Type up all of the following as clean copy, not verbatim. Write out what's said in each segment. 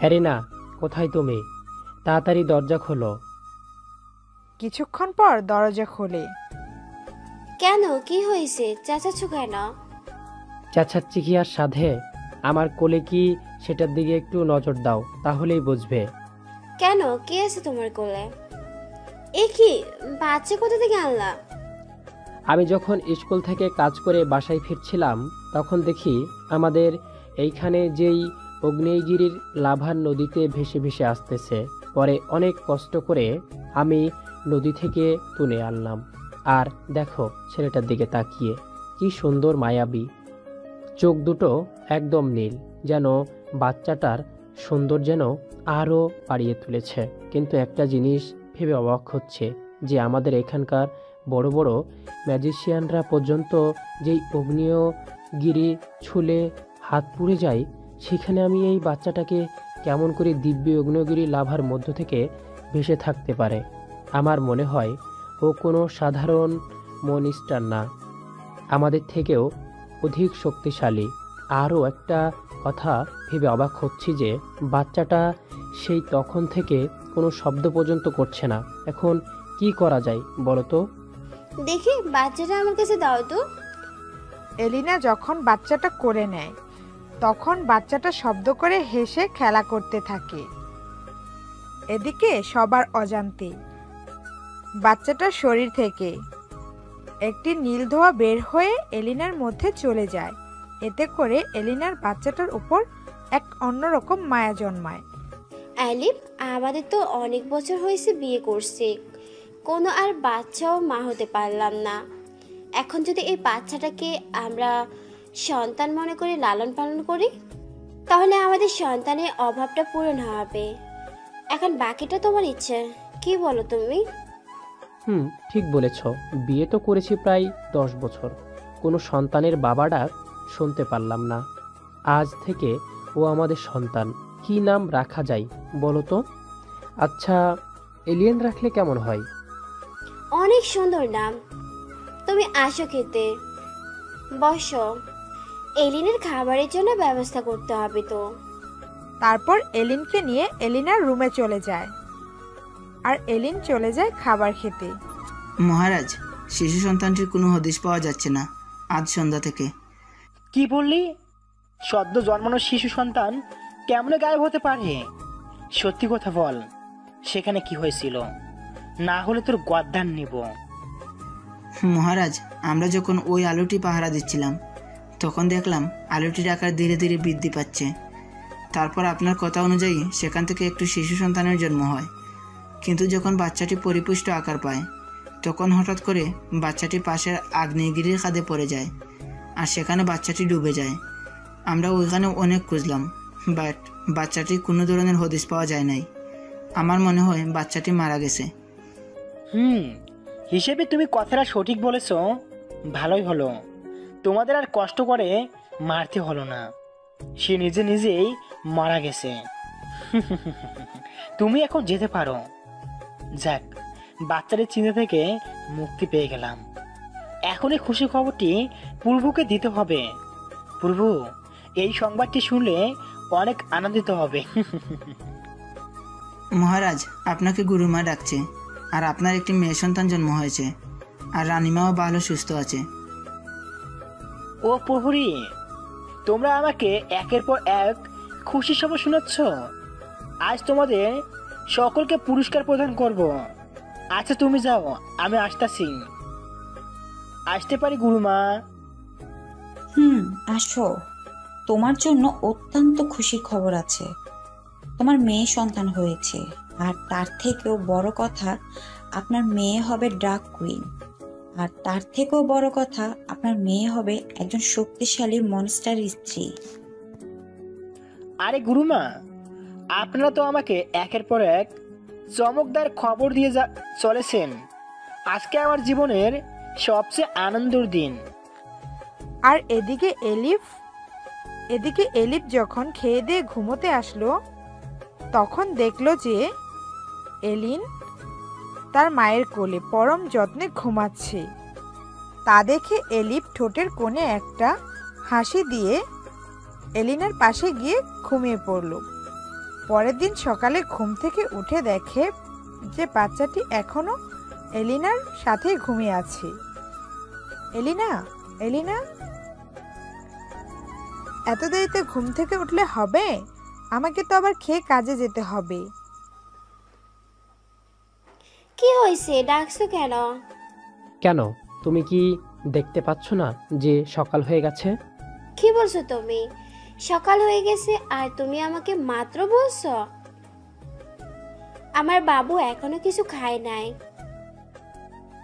Arena, কোথায় তুমি? তাড়াতাড়ি দরজা খোলো। কিছুক্ষণ পর দরজা খোলে। কেন, কি হয়েছে? চেঁচাচ্ছ কেন? চেঁচাচ্ছি কি আর সাধে? আমার কোলে কি, সেটার দিকে একটু নজর দাও, তাহলেই বুঝবে। কেন, কে আছে তোমার কোলে? এ কি, বাচ্চা কোথা থেকে আনলা? আমি যখন স্কুল থেকে কাজ করে বাসায় ফিরছিলাম, তখন দেখি আমাদের এইখানে যেই আগ্নেয়গিরির লাভার নদীতে ভেসে ভেসে আসতেছে। পরে অনেক কষ্ট করে আমি নদী থেকে তুলে আনলাম। আর দেখো ছেলেটার দিকে তাকিয়ে, কি সুন্দর মায়াবী চোখ দুটো, একদম নীল, যেন বাচ্চাটার সৌন্দর্য যেন আরও বাড়িয়ে তুলেছে। কিন্তু একটা জিনিস ভেবে অবাক হচ্ছে যে আমাদের এখানকার বড় বড় ম্যাজিশিয়ানরা পর্যন্ত যেই আগ্নেয়গিরি ছুলে হাত পুড়ে যায়, সেখানে আমি এই বাচ্চাটাকে কেমন করে দিব্য আগ্নেয়গিরি লাভার মধ্য থেকে ভেসে থাকতে পারে। আমার মনে হয় ও কোনো সাধারণ মনস্টার না, আমাদের থেকেও অধিক শক্তিশালী। আরও একটা কথা ভেবে অবাক হচ্ছি যে বাচ্চাটা সেই তখন থেকে কোনো শব্দ পর্যন্ত করছে না। এখন কি করা যায় বলো তো? দেখি, বাচ্চাটা আমার কাছে দাও তো। এলিনা যখন বাচ্চাটা করে নেয়, তখন বাচ্চাটা শব্দ করে হেসে খেলা করতে থাকে। এদিকে সবার অজান্তে বাচ্চাটার শরীর থেকে একটি নীল ধোঁয়া বের হয়ে এলিনার মধ্যে চলে যায়। এতে করে এলিনার বাচ্চাটার উপর এক অন্যরকম মায়া জন্মায়। আলিফ, আমাদের তো অনেক বছর হয়েছে বিয়ে করছে, কোনো আর বাচ্চাও মা হতে পারলাম না। এখন যদি এই বাচ্চাটাকে আমরা সন্তান মনে করে লালন পালন করি, তাহলে আমাদের সন্তানের অভাবটা পূরণ হবে। এখন বাকিটা তোমার ইচ্ছে, কি বলো তুমি? ঠিক বলেছ। বিয়ে তো করেছি প্রায় 10 বছর, কোনো সন্তানের বাবা ডাক শুনতে পারলাম না। আজ থেকে ও আমাদের সন্তান। কি নাম রাখা যায় বলো তো? আচ্ছা, এলিয়েন রাখলে কেমন হয়? অনেক সুন্দর নাম। তুমি আসো খেতে, বসো। এলিনের খাবারের জন্য ব্যবস্থা করতে হবে তো। তারপর এলিনকে নিয়ে এলিনার রুমে চলে যায়, আর এলিন চলে যায় খাবার খেতে। মহারাজ, শিশু সন্তানটির কোনো হদিশ পাওয়া যাচ্ছে না আজ সন্ধ্যা থেকে। কি বললি? সদ্য জন্মানো শিশু সন্তান কেমনে গায়েব হতে পারে? সত্যি কথা বল, সেখানে কি হয়েছিল? না হলে তোর গদ্দান নিব। মহারাজ, আমরা যখন ওই আলোটি পাহারা দিচ্ছিলাম, তখন দেখলাম আলোটির আকার ধীরে ধীরে বৃদ্ধি পাচ্ছে। তারপর আপনার কথা অনুযায়ী সেখান থেকে একটু শিশু সন্তানের জন্ম হয়। কিন্তু যখন বাচ্চাটি পরিপুষ্ট আকার পায়, তখন হঠাৎ করে বাচ্চাটি পাশের আগ্নেয়গিরির খাদে পড়ে যায়, আর সেখানে বাচ্চাটি ডুবে যায়। আমরা ওইখানে অনেক খুঁজলাম, বাট বাচ্চাটির কোনো ধরনের হদিশ পাওয়া যায় নাই। আমার মনে হয় বাচ্চাটি মারা গেছে। হিসেবে তুমি কথাটা সঠিক বলেছ। ভালোই হলো, তোমাদের আর কষ্ট করে মারতে হলো না। সে নিজে নিজেই মারা গেছে। তুমি এখন যেতে পারো। যাক, বাচ্চাদের চিন্তা থেকে মুক্তি পেয়ে গেলাম। এখন এই খুশি খবরটি পূর্বকে দিতে হবে। পূর্ব এই সংবাদটি শুনলে অনেক আনন্দিত হবে। মহারাজ, আপনাকে গুরুমা ডাকছে, আর আপনার একটি মেয়ে সন্তান জন্ম হয়েছে, আর রানীমাও ভালো সুস্থ আছে। ও প্রহরী, তোমরা আমাকে একের পর এক খুশি খবর শোনাচ্ছ। আজ তোমাদের সকলকে পুরস্কার প্রদান করব। আচ্ছা তুমি যাও, আমি আসতেছি। আসতে পারি গুরুমা? আসো। তোমার জন্য অত্যন্ত খুশির খবর আছে। তোমার মেয়ে সন্তান হয়েছে, আর তার থেকেও বড় কথা, আপনার মেয়ে হবে ড্রাগ কুইন। আর তার থেকেও বড় কথা, আপনার মেয়ে হবে একজন শক্তিশালী মনস্টার স্ত্রী। আরে গুরুমা, আপনারা তো আমাকে একের পর এক চমকদার খবর দিয়ে চলেছেন। আজকে আমার জীবনের সবচেয়ে আনন্দের দিন। আর এদিকে এলিফ যখন খেয়ে দিয়ে ঘুমোতে আসলো, তখন দেখলো যে এলিন তার মায়ের কোলে পরম যত্নে ঘুমাচ্ছে। তা দেখে এলিফ ঠোঁটের কোণে একটা হাসি দিয়ে এলিনের পাশে গিয়ে ঘুমিয়ে পড়ল। পরের দিন সকালে ঘুম থেকে উঠে দেখে যে বাচ্চাটি এখনো এলিনার সাথেই ঘুমিয়ে আছে। এলিনা, এলিনা, এত দেরিতে ঘুম থেকে উঠলে হবে? আমাকে তো আবার খেয়ে কাজে যেতে হবে। কি হয়েছে, ডাকছো কেন? কেন, তুমি কি দেখতে পাচ্ছ না যে সকাল হয়ে গেছে? কি বলছো তুমি? সকাল হয়ে গেছে আর তুমি আমাকে মাত্র বলছো? আমার বাবু এখনো কিছু খায় নাই।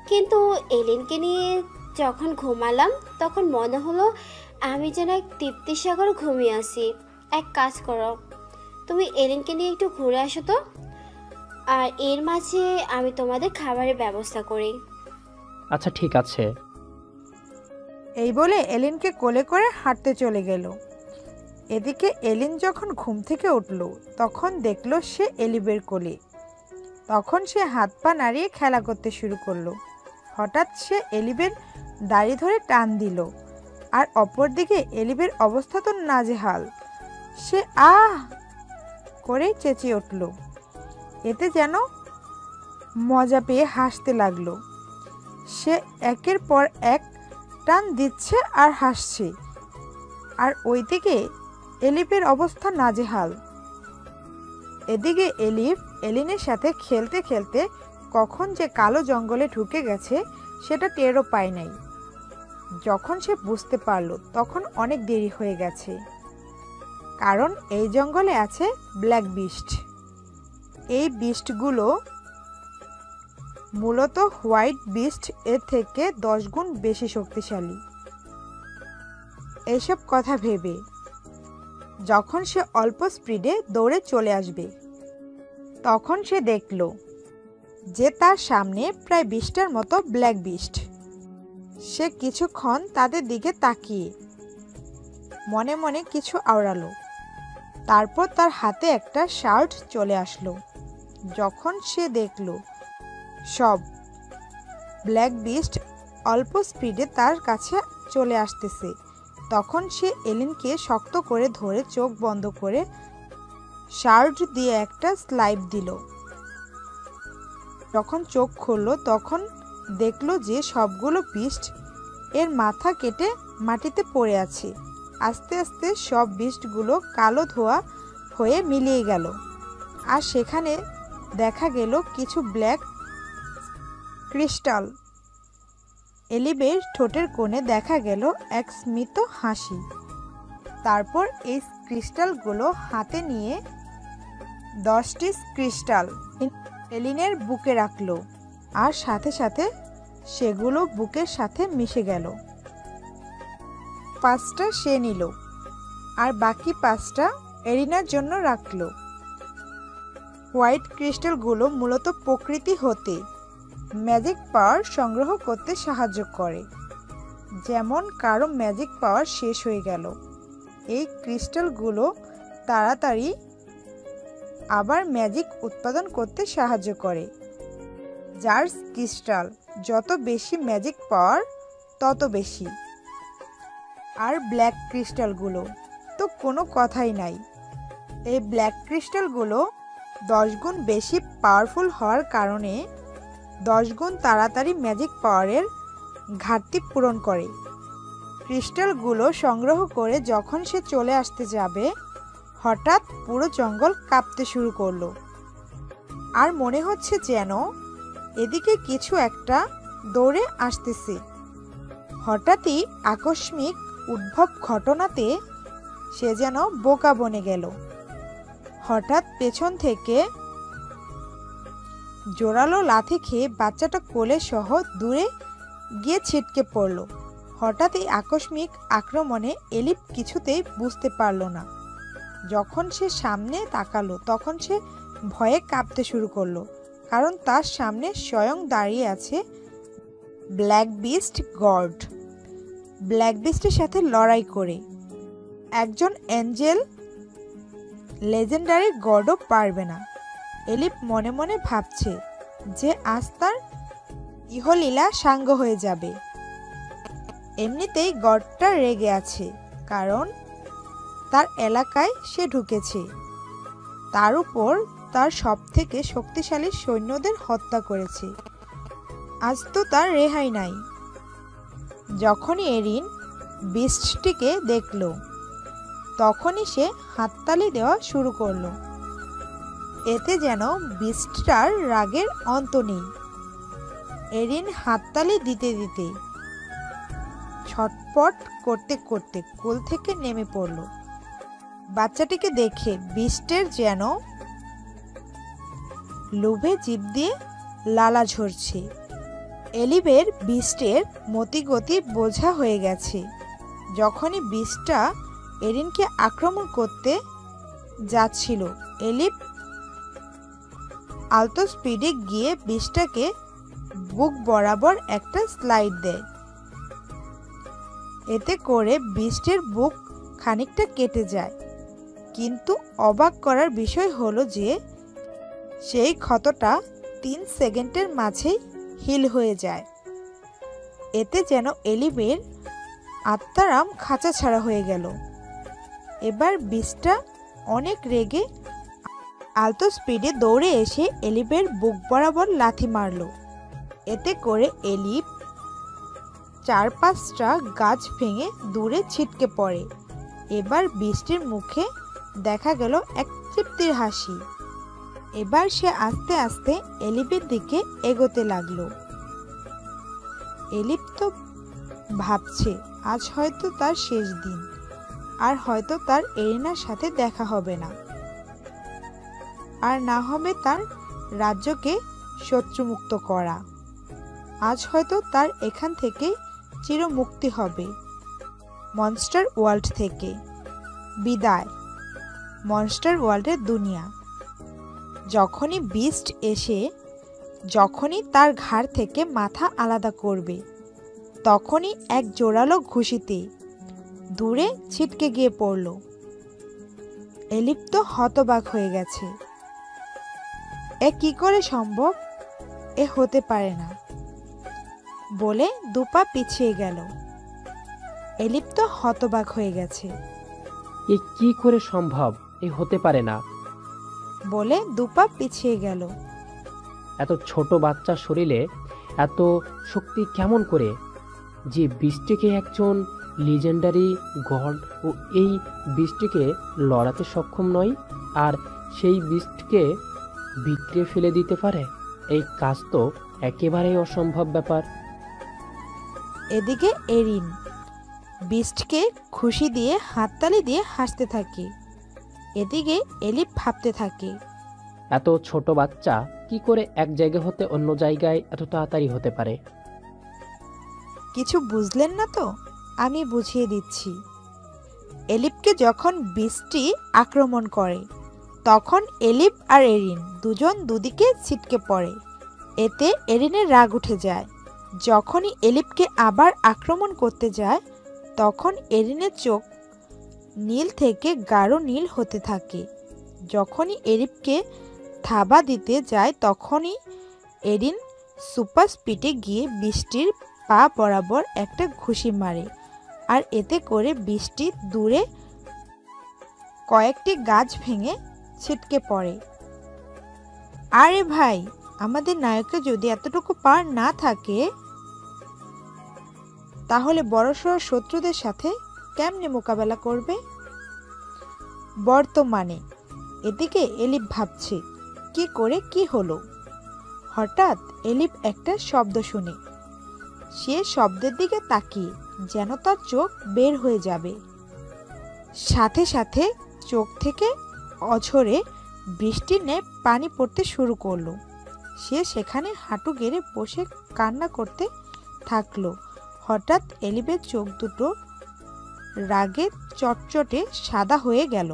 কিন্তু এলিনকে নিয়ে যখন ঘুমালাম তখন মনে হলো আমি যেন এক তৃপ্তির সাগর ঘুমিয়ে আছি। এক কাজ করো, তুমি এলিনকে নিয়ে একটু ঘুরে আসো তো, আর এর মাঝে আমি তোমাদের খাবারের ব্যবস্থা করি। আচ্ছা ঠিক আছে। এই বলে এলিনকে কোলে করে হাঁটতে চলে গেল। এদিকে এলিন যখন ঘুম থেকে উঠল তখন দেখলো সে এলিবের কোলে। তখন সে হাত পা নাড়িয়ে খেলা করতে শুরু করলো। হঠাৎ সে এলিবের দাড়ি ধরে টান দিল, আর অপরদিকে এলিবের অবস্থা তো নাজেহাল। সে আহ করে চেঁচিয়ে উঠল। এতে যেন মজা পেয়ে হাসতে লাগলো। সে একের পর এক টান দিচ্ছে আর হাসছে, আর ওইদিকে এলিফের অবস্থা নাজেহাল। এদিকে এলিফ এলিনের সাথে খেলতে খেলতে কখন যে কালো জঙ্গলে ঢুকে গেছে সেটা টেরও পায় নাই। যখন সে বুঝতে পারল তখন অনেক দেরি হয়ে গেছে, কারণ এই জঙ্গলে আছে ব্ল্যাক বিস্ট। এই বিস্টগুলো মূলত হোয়াইট বিস্ট এর থেকে 10 গুণ বেশি শক্তিশালী। এইসব কথা ভেবে যখন সে অল্প স্পিডে দৌড়ে চলে আসবে তখন সে দেখল যে তার সামনে প্রায় 20টার মতো ব্ল্যাক বিস্ট। সে কিছুক্ষণ তাদের দিকে তাকিয়ে মনে মনে কিছু আওড়ালো। তারপর তার হাতে একটা শার্ট চলে আসলো। যখন সে দেখল সব ব্ল্যাক বিস্ট অল্প স্পিডে তার কাছে চলে আসতেছে, তখন সে এলিনকে শক্ত করে ধরে চোখ বন্ধ করে শার্ট দিয়ে একটা স্লাইপ দিল। যখন চোখ খুলল তখন দেখল যে সবগুলো বিস্ট এর মাথা কেটে মাটিতে পড়ে আছে। আস্তে আস্তে সব বিস্টগুলো কালো ধোয়া হয়ে মিলিয়ে গেল, আর সেখানে দেখা গেল কিছু ব্ল্যাক ক্রিস্টাল। এলিবের ঠোঁটের কোণে দেখা গেল এক স্মিত হাসি। তারপর এই ক্রিস্টালগুলো হাতে নিয়ে 10টি ক্রিস্টাল এলিনের বুকে রাখলো, আর সাথে সাথে সেগুলো বুকের সাথে মিশে গেল। 5টা সে নিল, আর বাকি 5টা এলিনার জন্য রাখলো। হোয়াইট ক্রিস্টালগুলো মূলত প্রকৃতি হতে ম্যাজিক পাওয়ার সংগ্রহ করতে সাহায্য করে। যেমন কারো ম্যাজিক পাওয়ার শেষ হয়ে গেল, এই ক্রিস্টালগুলো তাড়াতাড়ি আবার ম্যাজিক উৎপাদন করতে সাহায্য করে। যার ক্রিস্টাল যত বেশি ম্যাজিক পাওয়ার তত বেশি। আর ব্ল্যাক ক্রিস্টালগুলো তো কোনো কথাই নাই। এই ব্ল্যাক ক্রিস্টালগুলো 10 গুণ বেশি পাওয়ারফুল হওয়ার কারণে 10 গুণ তাড়াতাড়ি ম্যাজিক পাওয়ারের ঘাটতি পূরণ করে। ক্রিস্টালগুলো সংগ্রহ করে যখন সে চলে আসতে যাবে হঠাৎ পুরো জঙ্গল কাঁপতে শুরু করলো, আর মনে হচ্ছে যেন এদিকে কিছু একটা দৌড়ে আসতেছে। হঠাৎই আকস্মিক উদ্ভব ঘটনাতে সে যেন বোকা বনে গেল। হঠাৎ পেছন থেকে জোরালো লাথি খেয়ে বাচ্চাটা কোলে সহ দূরে গিয়ে ছিটকে পড়ল। হঠাৎ এই আকস্মিক আক্রমণে এলিপ কিছুতেই বুঝতে পারল না। যখন সে সামনে তাকালো তখন সে ভয়ে কাঁপতে শুরু করলো, কারণ তার সামনে স্বয়ং দাঁড়িয়ে আছে ব্ল্যাক বিস্ট গড। ব্ল্যাক বিস্টের সাথে লড়াই করে একজন এঞ্জেল লেজেন্ডারি গডও পারবে না। এলিপ মনে মনে ভাবছে যে আজ তার ইহলীলা সাঙ্গ হয়ে যাবে। এমনিতেই গডটা রেগে আছে, কারণ তার এলাকায় সে ঢুকেছে। তার উপর তার সবথেকে শক্তিশালী সৈন্যদের হত্যা করেছে। আজ তো তার রেহাই নাই। যখনই এরিন বিস্টটিকে দেখল, তখনই সে হাততালি দেওয়া শুরু করলো। এতে যেন বিস্টটার রাগের অন্ত নেই। এরিন হাততালি দিতে দিতে ছটপট করতে করতে কোল থেকে নেমে পড়ল। বাচ্চাটিকে দেখে বিস্টের যেন লোভে জিভ দিয়ে লালা ঝরছে। এলিভের বিস্টের মতিগতি বোঝা হয়ে গেছে। যখনই বিস্টটা এরিনকে আক্রমণ করতে যাচ্ছিল, এলিভ আলতো স্পিডে গিয়ে বিস্টটাকে বুক বরাবর একটা স্লাইড দেয়। এতে করে বিস্টের বুক খানিকটা কেটে যায়। কিন্তু অবাক করার বিষয় হলো যে সেই ক্ষতটা 3 সেকেন্ডের মাঝেই হিল হয়ে যায়। এতে যেন এলিভের আত্মারাম খাঁচা ছাড়া হয়ে গেল। এবার বিস্টটা অনেক রেগে আলতো স্পিডে দৌড়ে এসে এলিভের বুক বরাবর লাথি মারল। এতে করে এলিভ 4-5টা গাছ ভেঙে দূরে ছিটকে পড়ে। এবার বিস্টের মুখে দেখা গেল এক তৃপ্তির হাসি। এবার সে আস্তে আস্তে এলিভের দিকে এগোতে লাগলো। এলিভ তো ভাবছে আজ হয়তো তার শেষ দিন, আর হয়তো তার এরিনার সাথে দেখা হবে না, আর না হবে তার রাজ্যকে শত্রুমুক্ত করা। আজ হয়তো তার এখান থেকে চিরমুক্তি হবে। মনস্টার ওয়ার্ল্ড থেকে বিদায়, মনস্টার ওয়ার্ল্ডের দুনিয়া। যখনই বিস্ট এসে যখনই তার ঘাড় থেকে মাথা আলাদা করবে, তখনই এক জোরালো ঘুষিতে দূরে ছিটকে গিয়ে পড়ল। এলিভ তো হতবাক হয়ে গেছে। এ কি করে সম্ভব? এ হতে পারে না বলে 2 পা পিছিয়ে গেল। এলিভ তো হতবাক হয়ে গেছে। এ কি করে সম্ভব? এ হতে পারে না বলে 2 পা পিছিয়ে গেল। এত ছোট বাচ্চার শরীরে এত শক্তি কেমন করে? যে বৃষ্টিকে একজন লিজেন্ডারি গড ও এই বৃষ্টিকে লড়াতে সক্ষম নয়, আর সেই বৃষ্টিকে বিক্রে ফেলে দিতে পারে, এই কাজ তো একেবারেই অসম্ভব ব্যাপার। এদিকে এরিন বিস্টকে খুশি দিয়ে হাততালি দিয়ে হাসতে থাকে। এদিকে এলিভ ভাবতে থাকে, এত ছোট বাচ্চা কি করে এক জায়গা হতে অন্য জায়গায় এত তাড়াতাড়ি হতে পারে? কিছু বুঝলেন না তো? আমি বুঝিয়ে দিচ্ছি। এলিভকে যখন বৃষ্টি আক্রমণ করে, তখন এলিভ আর এরিন দুজন দুদিকে ছিটকে পড়ে। এতে এরিনের রাগ উঠে যায়। যখনই এলিভকে আবার আক্রমণ করতে যায়, তখন এরিনের চোখ নীল থেকে গাঢ় নীল হতে থাকে। যখনই এলিভকে থাবা দিতে যায়, তখনই এরিন সুপার স্পিডে গিয়ে বৃষ্টির পা বরাবর একটা ঘুষি মারে, আর এতে করে বৃষ্টি দূরে কয়েকটি গাছ ভেঙে ছিটকে পড়ে। আরে ভাই, আমাদের নায়কের যদি এতটুকু পার না থাকে, তাহলে বড়সড় শত্রুদের সাথে কেমনে মোকাবেলা করবে? বর্তমানে এদিকে এলিভ ভাবছে কি করে কি হলো। হঠাৎ এলিভ একটা শব্দ শুনে। সে শব্দের দিকে তাকিয়ে যেন তার চোখ বের হয়ে যাবে। সাথে সাথে চোখ থেকে অঝরে বৃষ্টির ন্যায় পানি পড়তে শুরু করলো। সে সেখানে হাঁটু গেড়ে বসে কান্না করতে থাকলো। হঠাৎ এলিভের চোখ দুটো রাগে চটচটে সাদা হয়ে গেল।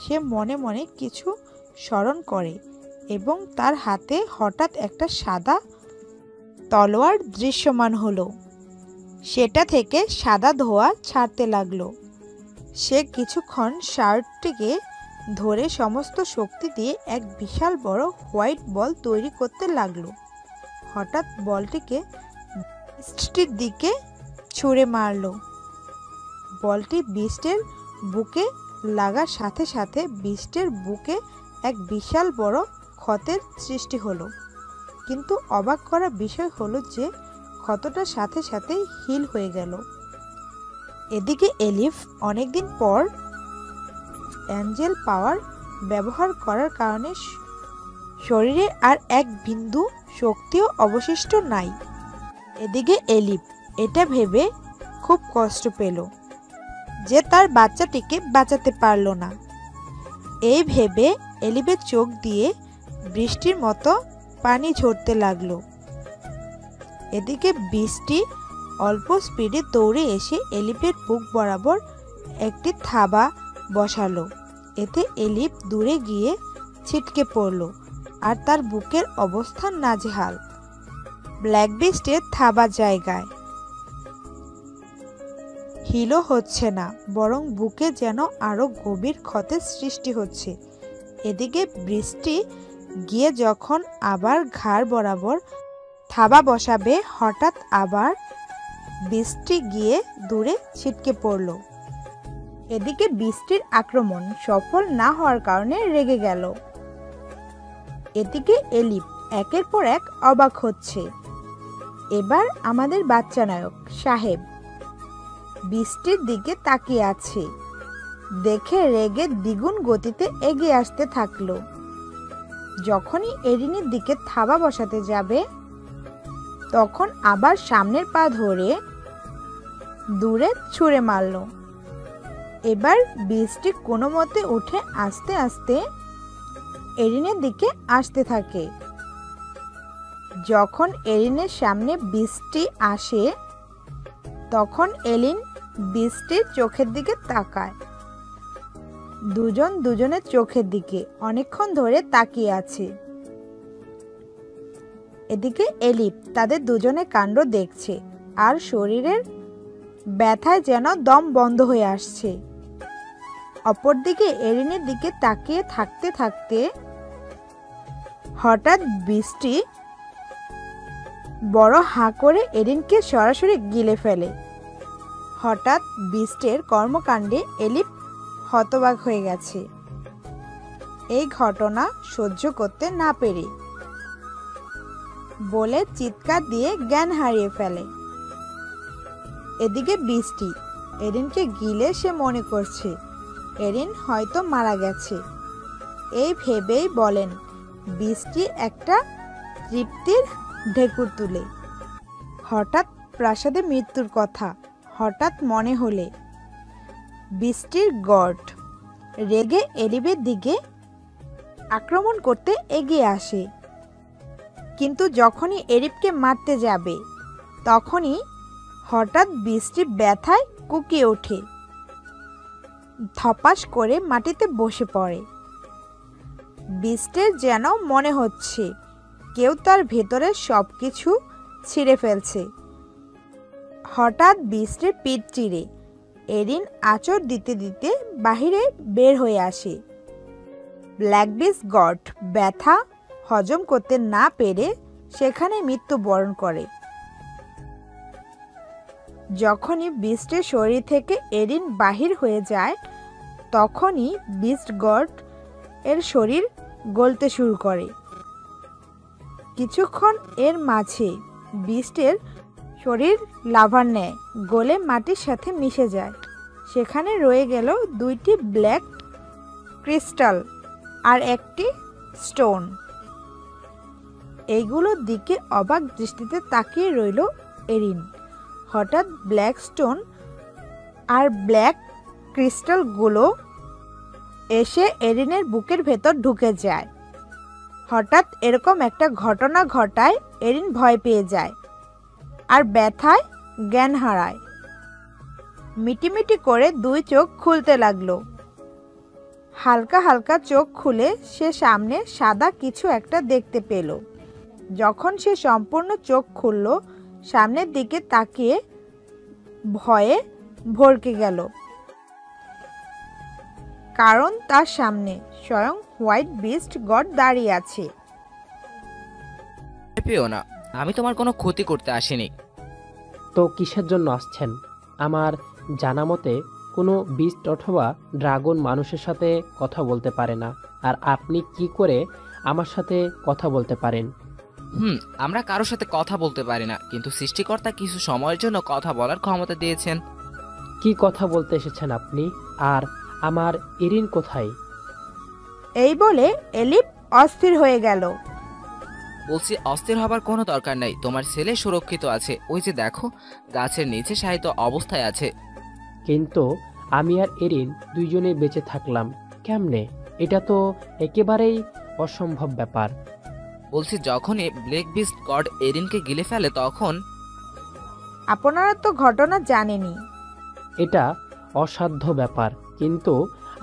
সে মনে মনে কিছু স্মরণ করে এবং তার হাতে হঠাৎ একটা সাদা তলোয়ার দৃশ্যমান হলো। সেটা থেকে সাদা ধোঁয়া ছাড়তে লাগলো। সে কিছুক্ষণ শার্টটিকে ধরে সমস্ত শক্তি দিয়ে এক বিশাল বড় হোয়াইট বল তৈরি করতে লাগলো। হঠাৎ বলটিকে বিস্টটির দিকে ছুঁড়ে মারলো। বলটি বিস্টের বুকে লাগার সাথে সাথে বিস্টের বুকে এক বিশাল বড় ক্ষতের সৃষ্টি হলো। কিন্তু অবাক করা বিষয় হলো যে ক্ষতটা সাথে সাথেই হিল হয়ে গেল। এদিকে এলিফ অনেকদিন পর অ্যাঞ্জেল পাওয়ার ব্যবহার করার কারণে শরীরে আর এক বিন্দু শক্তিও অবশিষ্ট নাই। এদিকে এলিফ এটা ভেবে খুব কষ্ট পেল যে তার বাচ্চাটিকে বাঁচাতে পারল না। এই ভেবে এলিফের চোখ দিয়ে বৃষ্টির মতো পানি ঝরতে লাগলো। এদিকে বৃষ্টি অল্প স্পিডে দৌড়ে এসে এলিফের বুক বরাবর একটি থাবা বসালো। এতে এলিফ দূরে গিয়ে ছিটকে পড়ল আর তার বুকের অবস্থা নাজেহাল। ব্ল্যাক বিস্টের থাবা জায়গায় হিলও হচ্ছে না, বরং বুকে যেন আরো গভীর ক্ষতের সৃষ্টি হচ্ছে। এদিকে বৃষ্টি গিয়ে যখন আবার ঘাড় বরাবর থাবা বসাবে, হঠাৎ আবার বৃষ্টি গিয়ে দূরে ছিটকে পড়ল। এদিকে বৃষ্টির আক্রমণ সফল না হওয়ার কারণে রেগে গেল। এদিকে এলিফ একের পর এক অবাক হচ্ছে। এবার আমাদের বাচ্চা নায়ক সাহেব বৃষ্টির দিকে তাকিয়ে আছে। দেখে রেগে দ্বিগুণ গতিতে এগিয়ে আসতে থাকলো। যখনই এরিনের দিকে থাবা বসাতে যাবে, তখন আবার সামনের পা ধরে দূরে ছুঁড়ে মারল। এবার বৃষ্টি কোনো মতে উঠে আস্তে আস্তে এরিনের দিকে আসতে থাকে। যখন এরিনের সামনে বৃষ্টি আসে, তখন এলিন বৃষ্টির চোখের দিকে তাকায়। দুজন দুজনের চোখের দিকে অনেকক্ষণ ধরে তাকিয়ে আছে। এদিকে এলিফ তাদের দুজনের কাণ্ড দেখছে আর শরীরের ব্যথায় যেন দম বন্ধ হয়ে আসছে। অপরদিকে এরিনের দিকে তাকিয়ে থাকতে থাকতে হঠাৎ বৃষ্টি বড় হাঁ করে এরিনকে সরাসরি গিলে ফেলে। হঠাৎ বৃষ্টির কর্মকাণ্ডে এলিফ হতবাক হয়ে গেছে। এই ঘটনা সহ্য করতে না পেরে বলে চিৎকার দিয়ে জ্ঞান হারিয়ে ফেলে। এদিকে বৃষ্টি এরিনকে গিলে সে মনে করছে এরিন হয়তো মারা গেছে। এই ভেবেই বলেন বৃষ্টি একটা তৃপ্তির ঢেকুর তুলে। হঠাৎ প্রাসাদে মৃত্যুর কথা হঠাৎ মনে হলে বৃষ্টির গড রেগে এলিফের দিকে আক্রমণ করতে এগিয়ে আসে। কিন্তু যখনই এলিফকে মারতে যাবে, তখনই হঠাৎ বৃষ্টি ব্যথায় কুঁকিয়ে ওঠে, ধপাস করে মাটিতে বসে পড়ে। বৃষ্টির যেন মনে হচ্ছে কেউ তার ভেতরে সবকিছু ছিঁড়ে ফেলছে। হঠাৎ বৃষ্টির পিঠ চিরে এরিন আঁচড় দিতে দিতে বাহিরে বের হয়ে আসে। ব্ল্যাক বিস্ট গড ব্যথা হজম করতে না পেরে সেখানে মৃত্যুবরণ করে। যখনই বৃষ্টির শরীর থেকে এরিন বাহির হয়ে যায়, তখনই বিস্ট গড এর শরীর গলতে শুরু করে। কিছুক্ষণ এর মাঝে বিস্টের শরীর লাভার ন্যায় গলে মাটির সাথে মিশে যায়। সেখানে রয়ে গেল দুইটি ব্ল্যাক ক্রিস্টাল আর একটি স্টোন। এইগুলোর দিকে অবাক দৃষ্টিতে তাকিয়ে রইল এরিন। হঠাৎ ব্ল্যাক স্টোন আর ব্ল্যাক ক্রিস্টালগুলো এসে এরিনের বুকের ভেতর ঢুকে যায়। হঠাৎ এরকম একটা ঘটনা ঘটায় এরিন ভয় পেয়ে যায় আর ব্যথায় জ্ঞান হারায়। মিটিমিটি করে দুই চোখ খুলতে লাগলো। হালকা হালকা চোখ খুলে সে সামনে সাদা কিছু একটা দেখতে পেল। যখন সে সম্পূর্ণ চোখ খুলল, সামনের দিকে তাকিয়ে ভয়ে ভরকে গেল, কারণ তার সামনে স্বয়ং হোয়াইট বিস্ট গড দাঁড়িয়ে আছে। পেও না, আমি তোমার কোনো ক্ষতি করতে আসিনি। তো কিসের জন্য আসছেন? আমার জানা মতে কোনো বিস্ট অথবা ড্রাগন মানুষের সাথে কথা বলতে পারে না, আর আপনি কি করে আমার সাথে কথা বলতে পারেন? আমরা কারোর সাথে কথা বলতে পারি না, কিন্তু সৃষ্টিকর্তা কিছু সময়ের জন্য কথা বলার ক্ষমতা দিয়েছেন। কি কথা বলতে এসেছেন আপনি? আর আমার এরিন কোথায়? এই বলে এলিপ অস্থির হয়ে গেল। বলছি, অস্থির হবার কোনো দরকার নাই। তোমার ছেলে সুরক্ষিত আছে, ওই যে দেখো গাছের নিচে শায়িত অবস্থায় আছে। কিন্তু আমি আর এরিন দুইজনে বেঁচে থাকলাম কেমনে? এটা তো একেবারেই অসম্ভব ব্যাপার। বলছি, যখনই ব্ল্যাক বিস্ট গড এরিনকে গিলে ফেলে তখন। আপনারা তো ঘটনা জানেনই। এটা অসাধ্য ব্যাপার, কিন্তু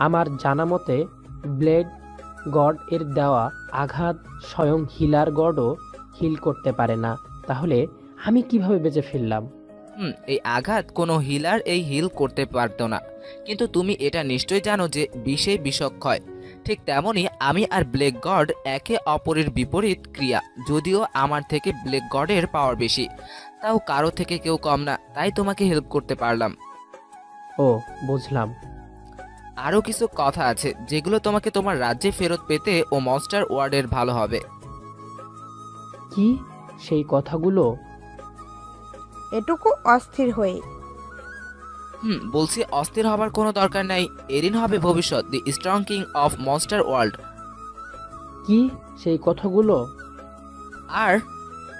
আমার জানা মতে ব্লেড গড এর দেওয়া আঘাত স্বয়ং হিলার গডও হিল করতে পারে না। তাহলে আমি কিভাবে বেঁচে ফিরলাম? এই আঘাত কোনো হিলার এই হিল করতে পারতো না। কিন্তু তুমি এটা নিশ্চয়ই জানো যে বিষে বিষক্ষয়। ঠিক তেমনই আমি আর ব্ল্যাক গড একে অপরের বিপরীত ক্রিয়া। যদিও আমার থেকে ব্ল্যাক গডের পাওয়ার বেশি, তাও কারো থেকে কেউ কম না, তাই তোমাকে হেল্প করতে পারলাম। ও, বুঝলাম। আরও কিছু কথা আছে যেগুলো তোমাকে তোমার রাজ্যে ফেরত পেতে ও মনস্টার ওয়ার্ল্ডের ভালো হবে। কি সেই কথাগুলো? এটুকু অস্থির হয়ে। বলছি, অস্থির হবার কোনো দরকার নাই। এরিন হবে ভবিষ্যৎ the strong king of monster world. কি সেই কথাগুলো? আর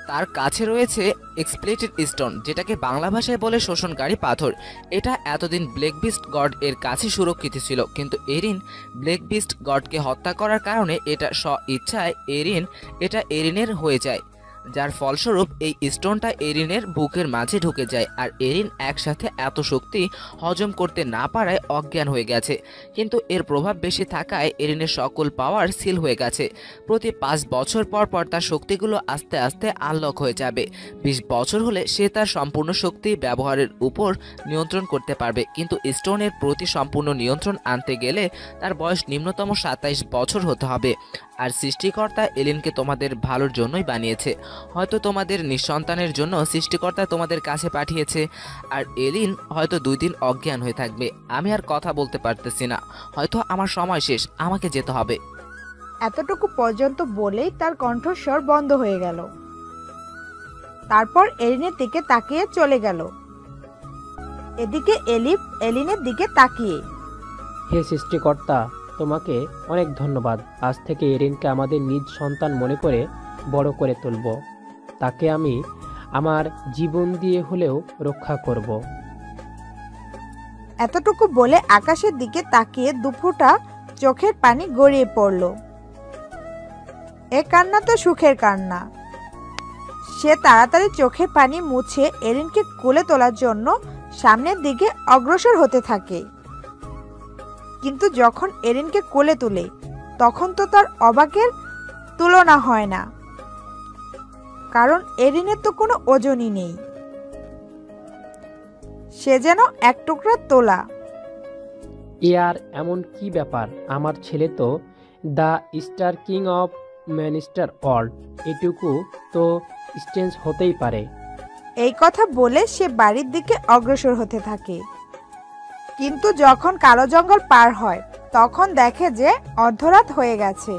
তার কাছে রয়েছে এক্সপ্লেটেড স্টোন, যেটাকে বাংলা ভাষায় বলে শোষণকারী পাথর। এটা এতদিন ব্ল্যাক বিস্ট গড এর কাছে সুরক্ষিত ছিল, কিন্তু এরিন ব্ল্যাক বিস্ট গডকে হত্যা করার কারণে এটা ইচ্ছায় এটা এরিনের হয়ে যায়, যার ফলস্বরূপ এই স্টোনটা এরিনের বুকের মাঝে ঢুকে যায়। আর এরিন একসাথে এত শক্তি হজম করতে না পারায় অজ্ঞান হয়ে গেছে। কিন্তু এর প্রভাব বেশি থাকায় এরিনের সকল পাওয়ার সিল হয়ে গেছে। প্রতি 5 বছর পর পর তার শক্তিগুলো আস্তে আস্তে আনলক হয়ে যাবে। 20 বছর হলে সে তার সম্পূর্ণ শক্তি ব্যবহারের উপর নিয়ন্ত্রণ করতে পারবে। কিন্তু স্টোনের প্রতি সম্পূর্ণ নিয়ন্ত্রণ আনতে গেলে তার বয়স নিম্নতম 27 বছর হতে হবে। আর সৃষ্টিকর্তা এলিনকে তোমাদের ভালোর জন্যই বানিয়েছে। হয়তো তোমাদের নিঃসন্তানের জন্য সৃষ্টিকর্তা তোমাদের কাছে পাঠিয়েছে। আর এলিন হয়তো 2 দিন অজ্ঞান হয়ে থাকবে। আমি আর কথা বলতে পারতেছি না, হয়তো আমার সময় শেষ, আমাকে যেতে হবে। এতটুকু পর্যন্ত বলেই তার কণ্ঠস্বর বন্ধ হয়ে গেল। তারপর এলিনের দিকে তাকিয়ে চলে গেল। এদিকে এলিপ এলিনের দিকে তাকিয়ে, হে সৃষ্টিকর্তা, তোমাকে অনেক ধন্যবাদ। আজ থেকে এরিনকে আমাদের নিজ সন্তান মনে করে বড় করে তুলব। তাকে আমি আমার জীবন দিয়ে হলেও রক্ষা করব। এতটুকু বলে আকাশের দিকে তাকিয়ে দুফোঁটা চোখের পানি গড়িয়ে পড়ল। এ কান্না তো সুখের কান্না। সে তাড়াতাড়ি চোখের পানি মুছে এরিনকে কোলে তোলার জন্য সামনের দিকে অগ্রসর হতে থাকে। কিন্তু যখন এরিনকে কোলে তুলে, তখন তো তার অবাকের তুলনা হয় না, কারণ এরিনের তো কোনো ওজনই নেই। সে যেন এক টুকরা তোলা। এ আর এমন কি ব্যাপার? আমার ছেলে তো the star king of monster world, এটুকু তো স্টেঞ্জ হতেই পারে। এই কথা বলে সে বাড়ির দিকে অগ্রসর হতে থাকে। কিন্তু যখন কালো জঙ্গল পার হয়, তখন দেখে যে অর্ধরাত হয়ে গেছে।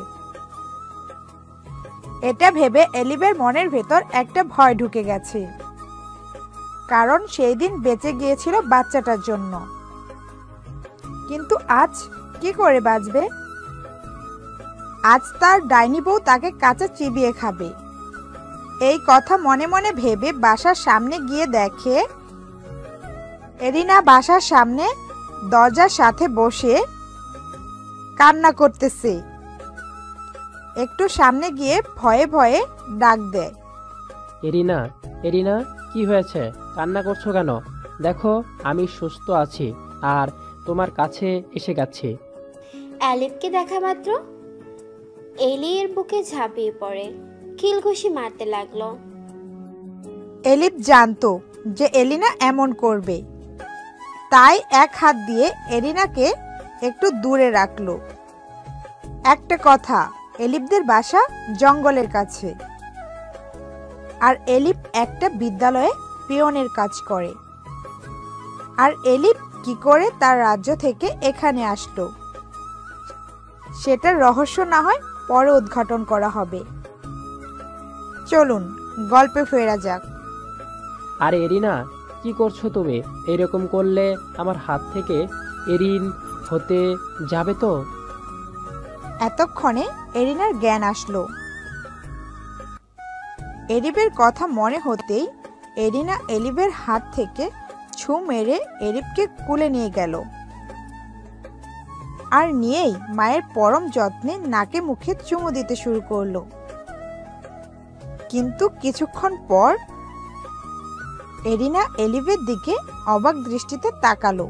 এটা ভেবে এলিবের মনের ভেতর একটা ভয় ঢুকে গেছে, কারণ সেই দিন বেঁচে গিয়েছিল বাচ্চাটার জন্য। কিন্তু আজ কি করে বাঁচবে? আজ তার ডাইনি বউ তাকে কাঁচা চিবিয়ে খাবে। এই কথা মনে মনে ভেবে বাসার সামনে গিয়ে দেখে এরিনা বাসার সামনে দরজার সাথে বসে কান্না করতেছে। একটু সামনে গিয়ে ভয়ে ভয়ে ডাক দেয়, এরিনা, এরিনা, কি হয়েছে? কান্না করছো কেন? দেখো, আমি সুস্থ আছি আর তোমার কাছে এসে গেছি। অ্যালিফকে দেখা মাত্র এলি এর বুকে ঝাঁপিয়ে পড়ে, খিলঘুষি মারতে লাগলো। এলিপ জানতো যে এলিনা এমন করবে, তাই এক হাত দিয়ে এরিনাকে একটু দূরে রাখলো। একটা কথা, এলিপদের বাসা জঙ্গলের কাছে, আর এলিপ একটা বিদ্যালয়ে পিয়নের কাজ করে। আর এলিপ কি করে তার রাজ্য থেকে এখানে আসলো সেটার রহস্য না হয় পরে উদ্ঘাটন করা হবে। চলুন গল্পে ফেরা যাক। আরে এরিনা, কি করছো তুমি? এরকম করলে আমার হাত থেকে এরিন হতে যাবে তো। এতক্ষণে এরিনার জ্ঞান আসলো। এরিবের কথা মনে হতেই এরিনা এলিবের হাত থেকে ছু মেরে এরিবকে কুলে নিয়ে গেল, আর নিয়েই মায়ের পরম যত্নে নাকে মুখে চুমু দিতে শুরু করলো। কিন্তু কিছুক্ষণ পর এরিনা এলিবের দিকে অবাক দৃষ্টিতে তাকালো।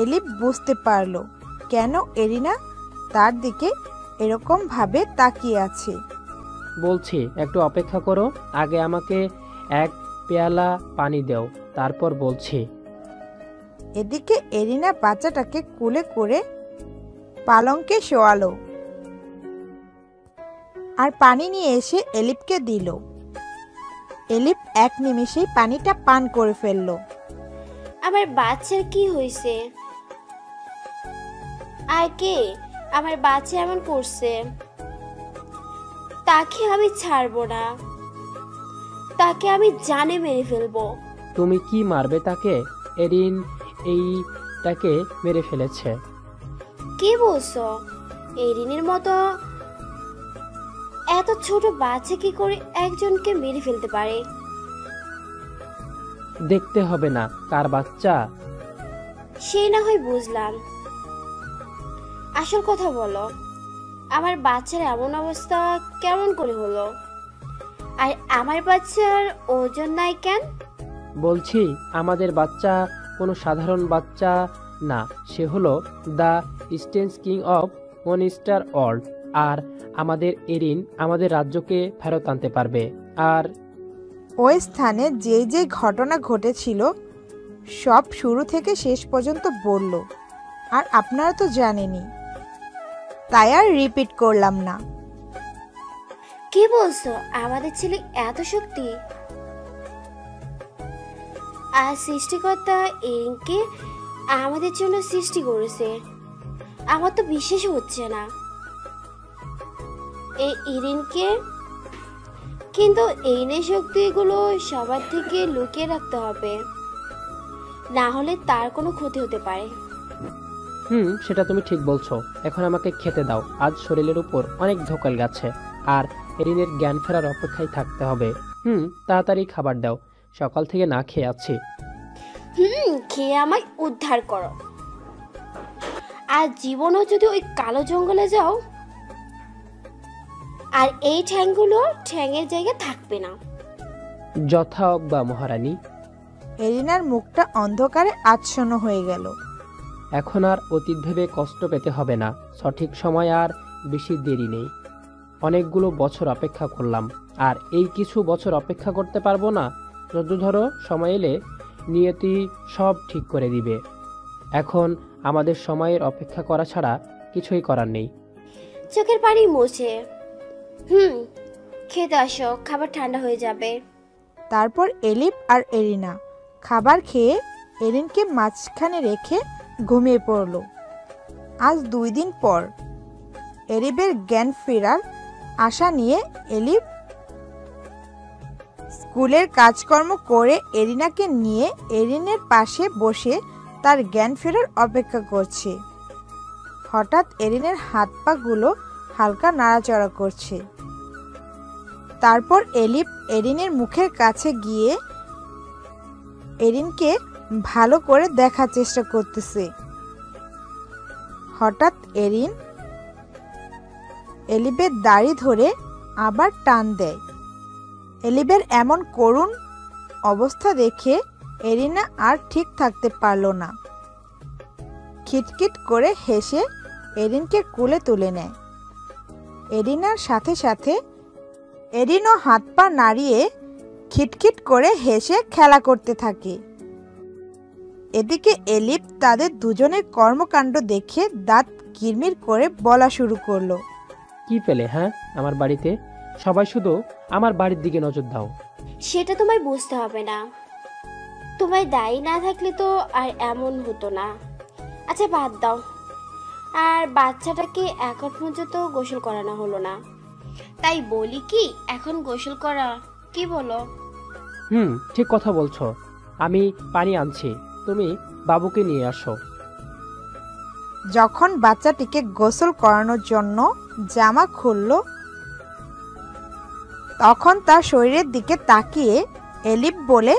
এলিব বুঝতে পারলো কেন এরিনা তার দিকে এরকম ভাবে তাকিয়ে আছে। বলছি একটু অপেক্ষা করো, আগে আমাকে এক পেয়ালা পানি দাও, তারপর বলছি। এদিকে এরিনা বাচ্চাটাকে কোলে করে পালঙ্কে শোয়ালো আর পানি নিয়ে এসে এলিপকে দিল। এলিপ এক নিমেষেই পানিটা পান করে ফেলল। আমার বাচ্চার কি হয়েছে? আর কে আমার বাচ্চা এমন করছে? তাকে আমি ছাড়বো না, তাকে আমি জানে মেরে ফেলবো। তুমি কি মারবে তাকে? এরিন এইটাকে মেরে ফেলেছে। কি বলছো? এরিনের মতো এত ছোট বাচ্চা কি করে একজনকে মেরে ফেলতে পারে? দেখতে হবে না কার বাচ্চা? সে না হয় বুঝলাম, আসল কথা বলো, আমার বাচ্চার এমন অবস্থা কেমন করে হলো? আর আমার বাচ্চার ওজন নাই কেন? বলছি আমাদের বাচ্চা কোনো সাধারণ বাচ্চা না, সে হলো the strongest king of monster world. আর আমাদের এরিন আমাদের রাজ্যকে ফেরত আনতে পারবে। আর ওই স্থানে যে যে ঘটনা ঘটেছিল সব শুরু থেকে শেষ পর্যন্ত বলল, আর আপনারা তো জানেনই, তাই আর রিপিট করলাম না। কি বলছো? আমাদের ছেলে এত শক্তি? আর সৃষ্টিকর্তা এরিনকে আমাদের জন্য সৃষ্টি করেছে? আমার তো বিশ্বাস হচ্ছে না। এই ইরিনকে কিন্তু এই শক্তিগুলো সবার থেকে লুকিয়ে রাখতে হবে, না হলে তার কোনো ক্ষতি হতে পারে। সেটা তুমি ঠিক বলছো। এখন আমাকে খেতে দাও, আজ শরীরের উপর অনেক ধকল গেছে, আর এরিনের জ্ঞান ফেরার অপেক্ষায় থাকতে হবে। তাড়াতাড়ি খাবার দাও, সকাল থেকে না খেয়ে আছি। খেয়ে আমায় উদ্ধার করো। আর জীবনও যদি ওই কালো জঙ্গলে যাও, আর এই ঠ্যাংগুলো ঠ্যাংয়ের জায়গায় থাকবে না। যথা অজ্ঞা মহারানী। এরিনার মুখটা অন্ধকারে আচ্ছন্ন হয়ে গেল। এখন আর অতীত ভেবে কষ্ট পেতে হবে না, সঠিক সময় আর বেশি দেরি নেই। অনেকগুলো বছর অপেক্ষা করলাম, আর এই কিছু বছর অপেক্ষা করতে পারবো না। যত ধরো সময় এলে নিয়তি সব ঠিক করে দিবে। এখন আমাদের সময়ের অপেক্ষা করা ছাড়া কিছুই করার নেই। চোখের পানি মুছে খেতে আসো, খাবার ঠান্ডা হয়ে যাবে। তারপর এলিপ আর এরিনা খাবার খেয়ে এরিনকে মাঝখানে রেখে ঘুমিয়ে পড়ল। আজ 2 দিন পর এরিবের জ্ঞান ফেরার আশা নিয়ে এলিপ স্কুলের কাজকর্ম করে এরিনাকে নিয়ে এরিনের পাশে বসে তার জ্ঞান ফেরার অপেক্ষা করছে। হঠাৎ এরিনের হাত পা গুলো হালকা নাড়াচাড়া করছে। তারপর এলিপ এরিনের মুখের কাছে গিয়ে এরিনকে ভালো করে দেখার চেষ্টা করতেছে। হঠাৎ এরিন এলিবের দাড়ি ধরে আবার টান দেয়। এলিবের এমন করুণ অবস্থা দেখে এরিনা আর ঠিক থাকতে পারল না। খিটখিট করে হেসে এরিনকে কোলে তুলে নেয়। এরিনার সাথে সাথে এরিনও হাত পা নাড়িয়ে খিটখিট করে হেসে খেলা করতে থাকে। এদিকে এলিপ তাদের দুজনের কর্মকাণ্ড দেখে দাঁত কিরমির করে বলা শুরু করলো, কি পেলে আমার বাড়িতে? সবাই শুধু আমার বাড়ির দিকে নজর দাও। সেটা তোমায় বুঝতে হবে না, তোমায় দায়ী না থাকলে তো আর এমন হতো না। আচ্ছা বাদ দাও, আর বাচ্চাটাকে এখন পর্যন্ত গোসল করানো হলো না। তাই বলি কি, এখন গোসল করা, কি বলো? ঠিক কথা বলছো। আমি পানি আনছি, তুমি বাবুকে নিয়ে আসো। যখন বাচ্চাটিকে গোসল করানোর জন্য জামা খুলল, তখন তার শরীরের দিকে তাকিয়ে এলিফ বলে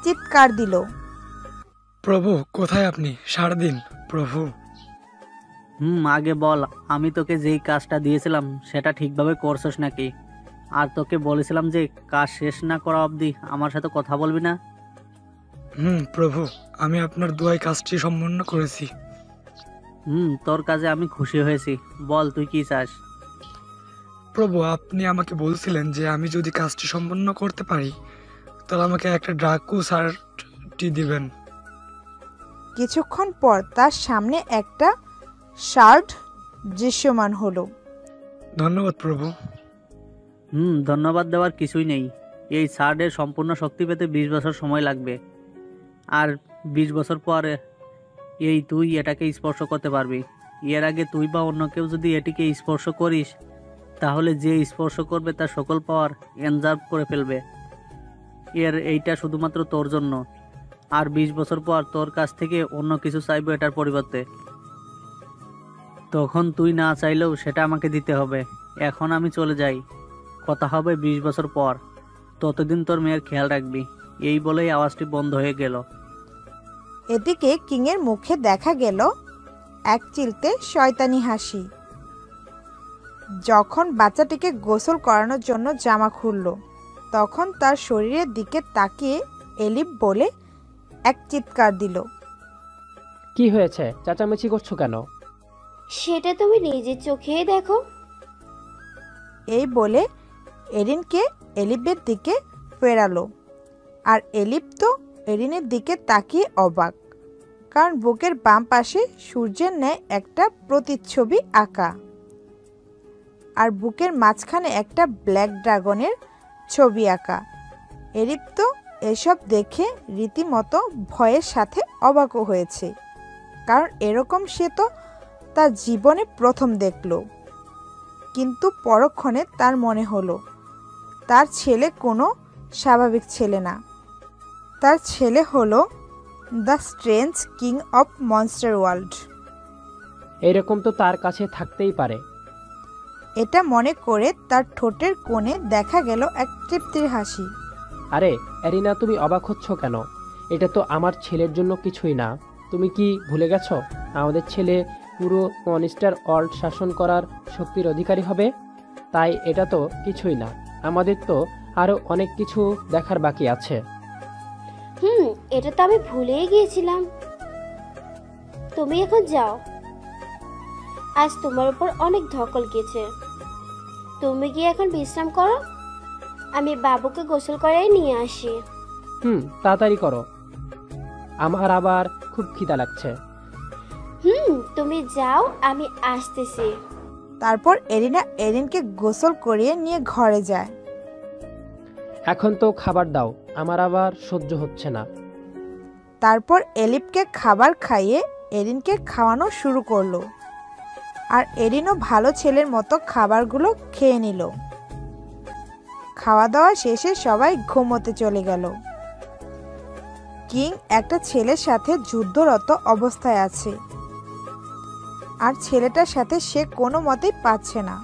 চিৎকার দিল, প্রভু কোথায় আপনি? সারাদিন প্রভু। আগে বল, আমি তোকে যেই কাজটা দিয়েছিলাম সেটা ঠিকভাবে করছস নাকি? আর তোকে বলেছিলাম যে কাজ শেষ না করা অবধি আমার সাথে কথা বলবি না। প্রভু, আমি আপনার দোয়ায় কাজটি সম্পন্ন করেছি। তোর কাজে আমি খুশি হয়েছি। বল তুই কি চাস? প্রভু, আপনি আমাকে বলছিলেন যে আমি যদি কাজটি সম্পন্ন করতে পারি তাহলে আমাকে একটা ড্রাকু শার্টটি দিবেন। কিছুক্ষণ পর তার সামনে একটা শার্ট দৃশ্যমান হলো। ধন্যবাদ প্রভু। ধন্যবাদ দেওয়ার কিছুই নেই। এই শার্টের সম্পূর্ণ শক্তি পেতে 20 বছর সময় লাগবে। আর 20 বছর পরে তুই এটাকে স্পর্শ করতে পারবি। এর আগে তুই বা অন্য কেউ যদি এটিকে স্পর্শ করিস তাহলে যে স্পর্শ করবে তার সকল পাওয়ার এনজার্ভ করে ফেলবে। এইটা শুধুমাত্র তোর জন্য। আর 20 বছর পর তোর কাছ থেকে অন্য কিছু চাইবো এটার পরিবর্তে। তখন তুই না চাইলেও সেটা আমাকে দিতে হবে। এখন আমি চলে যাই, কথা হবে 20 বছর পর। ততদিন তোর মেয়ের খেয়াল রাখবি। এই বলেই আওয়াজটি বন্ধ হয়ে গেল। এদিকে কিংয়ের মুখে দেখা গেল এক চিলতে শয়তানি হাসি। যখন বাচ্চাটিকে গোসল করানোর জন্য জামা খুলল, তখন তার শরীরের দিকে তাকিয়ে এলিফ বলে এক চিৎকার দিল, কি হয়েছে? চেঁচামেচি করছো কেন? সেটা তুমি নিজের চোখেই দেখো। এই বলে এরিনকে এলিফের দিকে ফেরালো। আর এলিফ তো এরিনের দিকে তাকিয়ে অবাক, কারণ বুকের বাম পাশে সূর্যের ন্যায় একটা প্রতিচ্ছবি আঁকা, আর বুকের মাঝখানে একটা ব্ল্যাক ড্রাগনের ছবি আঁকা। এরিফ তো এসব দেখে রীতিমতো ভয়ের সাথে অবাকও হয়েছে, কারণ এরকম সে তো তার জীবনে প্রথম দেখল। কিন্তু পরক্ষণে তার মনে হলো তার ছেলে কোনো স্বাভাবিক ছেলে না, তার ছেলে হলো the strange king of monster world. এরকম তো তার কাছে থাকতেই পারে। এটা মনে করে তার ঠোঁটের কোণে দেখা গেল এক তৃপ্তির হাসি। আরে এরিনা, তুমি অবাক হচ্ছ কেন? এটা তো আমার ছেলের জন্য কিছুই না। তুমি কি ভুলে গেছো আমাদের ছেলে পুরো মনস্টার ওয়ার্ল্ড শাসন করার শক্তির অধিকারী হবে? তাই এটা তো কিছুই না। আমাদের তো আরো অনেক কিছু দেখার বাকি আছে। এটা তো আমি ভুলেই গিয়েছিলাম। তুমি এখন যাও, আজ তোমার উপর অনেক ধকল গেছে। তুমি গিয়ে এখন বিশ্রাম করো, আমি বাবুকে গোসল করাই নিয়ে আসি। তাড়াতাড়ি করো, আমার আবার খুব খিদা লাগছে। তুমি যাও, আমি আসতেছি। তারপর এরিনা এরিনকে গোসল করিয়ে নিয়ে ঘরে যায়। এখন তো খাবার দাও, আমার আবার সহ্য হচ্ছে না। তারপর এলিফকে খাবার খাইয়ে এরিনকে খাওয়ানো শুরু করলো, আর এরিনও ভালো ছেলের মতো খাবারগুলো খেয়ে নিল। খাওয়া দাওয়া শেষে সবাই ঘুমোতে চলে গেল। কিং একটা ছেলের সাথে যুদ্ধরত অবস্থায় আছে, আর ছেলেটার সাথে সে কোনো মতেই পাচ্ছে না।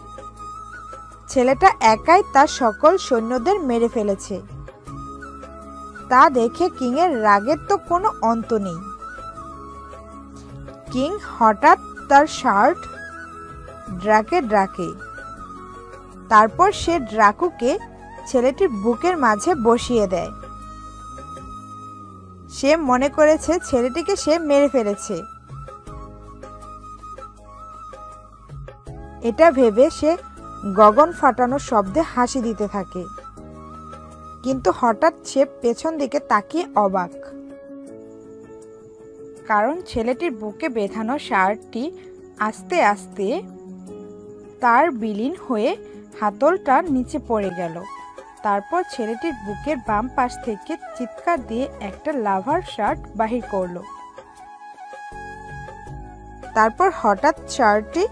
ছেলেটা একাই তার সকল সৈন্যদের মেরে ফেলেছে। তা দেখে কিংয়ের রাগের তো কোনো অন্ত নেই। কিং হঠাৎ তার শার্ট ড্রাকে। তারপর সে ড্রাকুকে ছেলেটির বুকের মাঝে বসিয়ে দেয়। সে মনে করেছে ছেলেটিকে সে মেরে ফেলেছে। এটা ভেবে সে গগন ফাটানো শব্দে হাসি দিতে থাকে, কিন্তু হঠাৎ সে পেছন দিকে তাকিয়ে অবাক, কারণ ছেলেটির বুকে বেঁধানো শার্টটি আস্তে আস্তে তার বিলীন হয়ে হাতলটার নিচে পড়ে গেল। তারপর ছেলেটির বুকের বাম পাশ থেকে চিৎকার দিয়ে একটা লাভার শার্ট বাহির করলো। তারপর হঠাৎ শার্টটি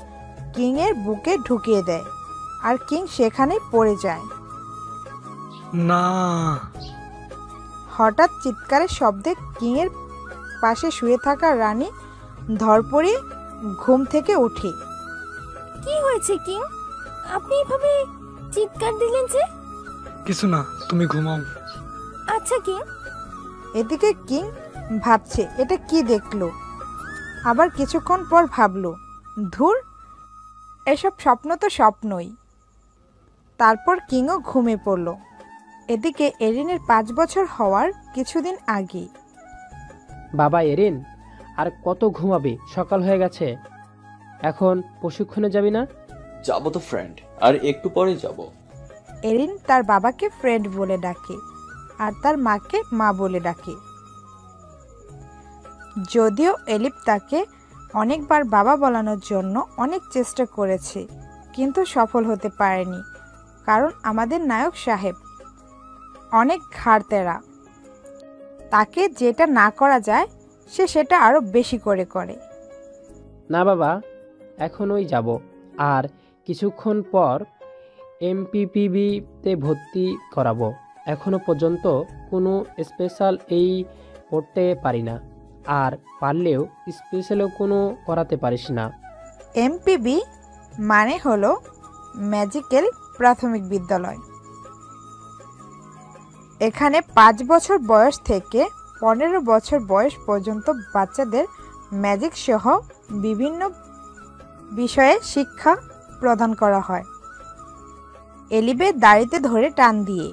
কিংয়ের বুকে ঢুকিয়ে দেয় আর কিং সেখানেই পড়ে যায়। না। হঠাৎ চিৎকারের শব্দে কিংয়ের পাশে শুয়ে থাকা রানী ধরপড়িয়ে ঘুম থেকে উঠে। কি হয়েছে কিং? আপনি এভাবে চিৎকার দিলেন যে? কিছু না, তুমি ঘুমাও। আচ্ছা কিং। এদিকে কিং ভাবছে এটা কি দেখলো, আবার কিছুক্ষণ পর ভাবলো ধুর, এসব স্বপ্ন তো স্বপ্নই। তারপর কিংও ঘুমিয়ে পড়ল। এদিকে এরিনের 5 বছর হওয়ার কিছুদিন আগে। বাবা এরিন, আর কত ঘুমাবি? সকাল হয়ে গেছে, এখন প্রশিক্ষণে যাবি না? যাবো তো ফ্রেন্ড, আর একটু পরে যাব। এরিন তার বাবাকে ফ্রেন্ড বলে ডাকে আর তার মাকে মা বলে ডাকে। যদিও এলিপ তাকে অনেকবার বাবা বলানোর জন্য অনেক চেষ্টা করেছে, কিন্তু সফল হতে পারেনি, কারণ আমাদের নায়ক সাহেব অনেক ঘাড়তেরা। তাকে যেটা না করা যায় সে সেটা আরো বেশি করে করে। না বাবা, এখনই যাব, আর কিছুক্ষণ পর এমপিপিবিতে ভর্তি করাবো। এখনো পর্যন্ত কোনো স্পেশাল এই পড়তে পারি না, আর পারলেও স্পেশালও কোনো করাতে পারিস না। এমপিবি মানে হলো ম্যাজিক্যাল প্রাথমিক বিদ্যালয়। এখানে 5 বছর বয়স থেকে 15 বছর বয়স পর্যন্ত বাচ্চাদের ম্যাজিক সহ বিভিন্ন বিষয়ে শিক্ষা প্রদান করা হয়। এলিবের দাড়িতে ধরে টান দিয়ে।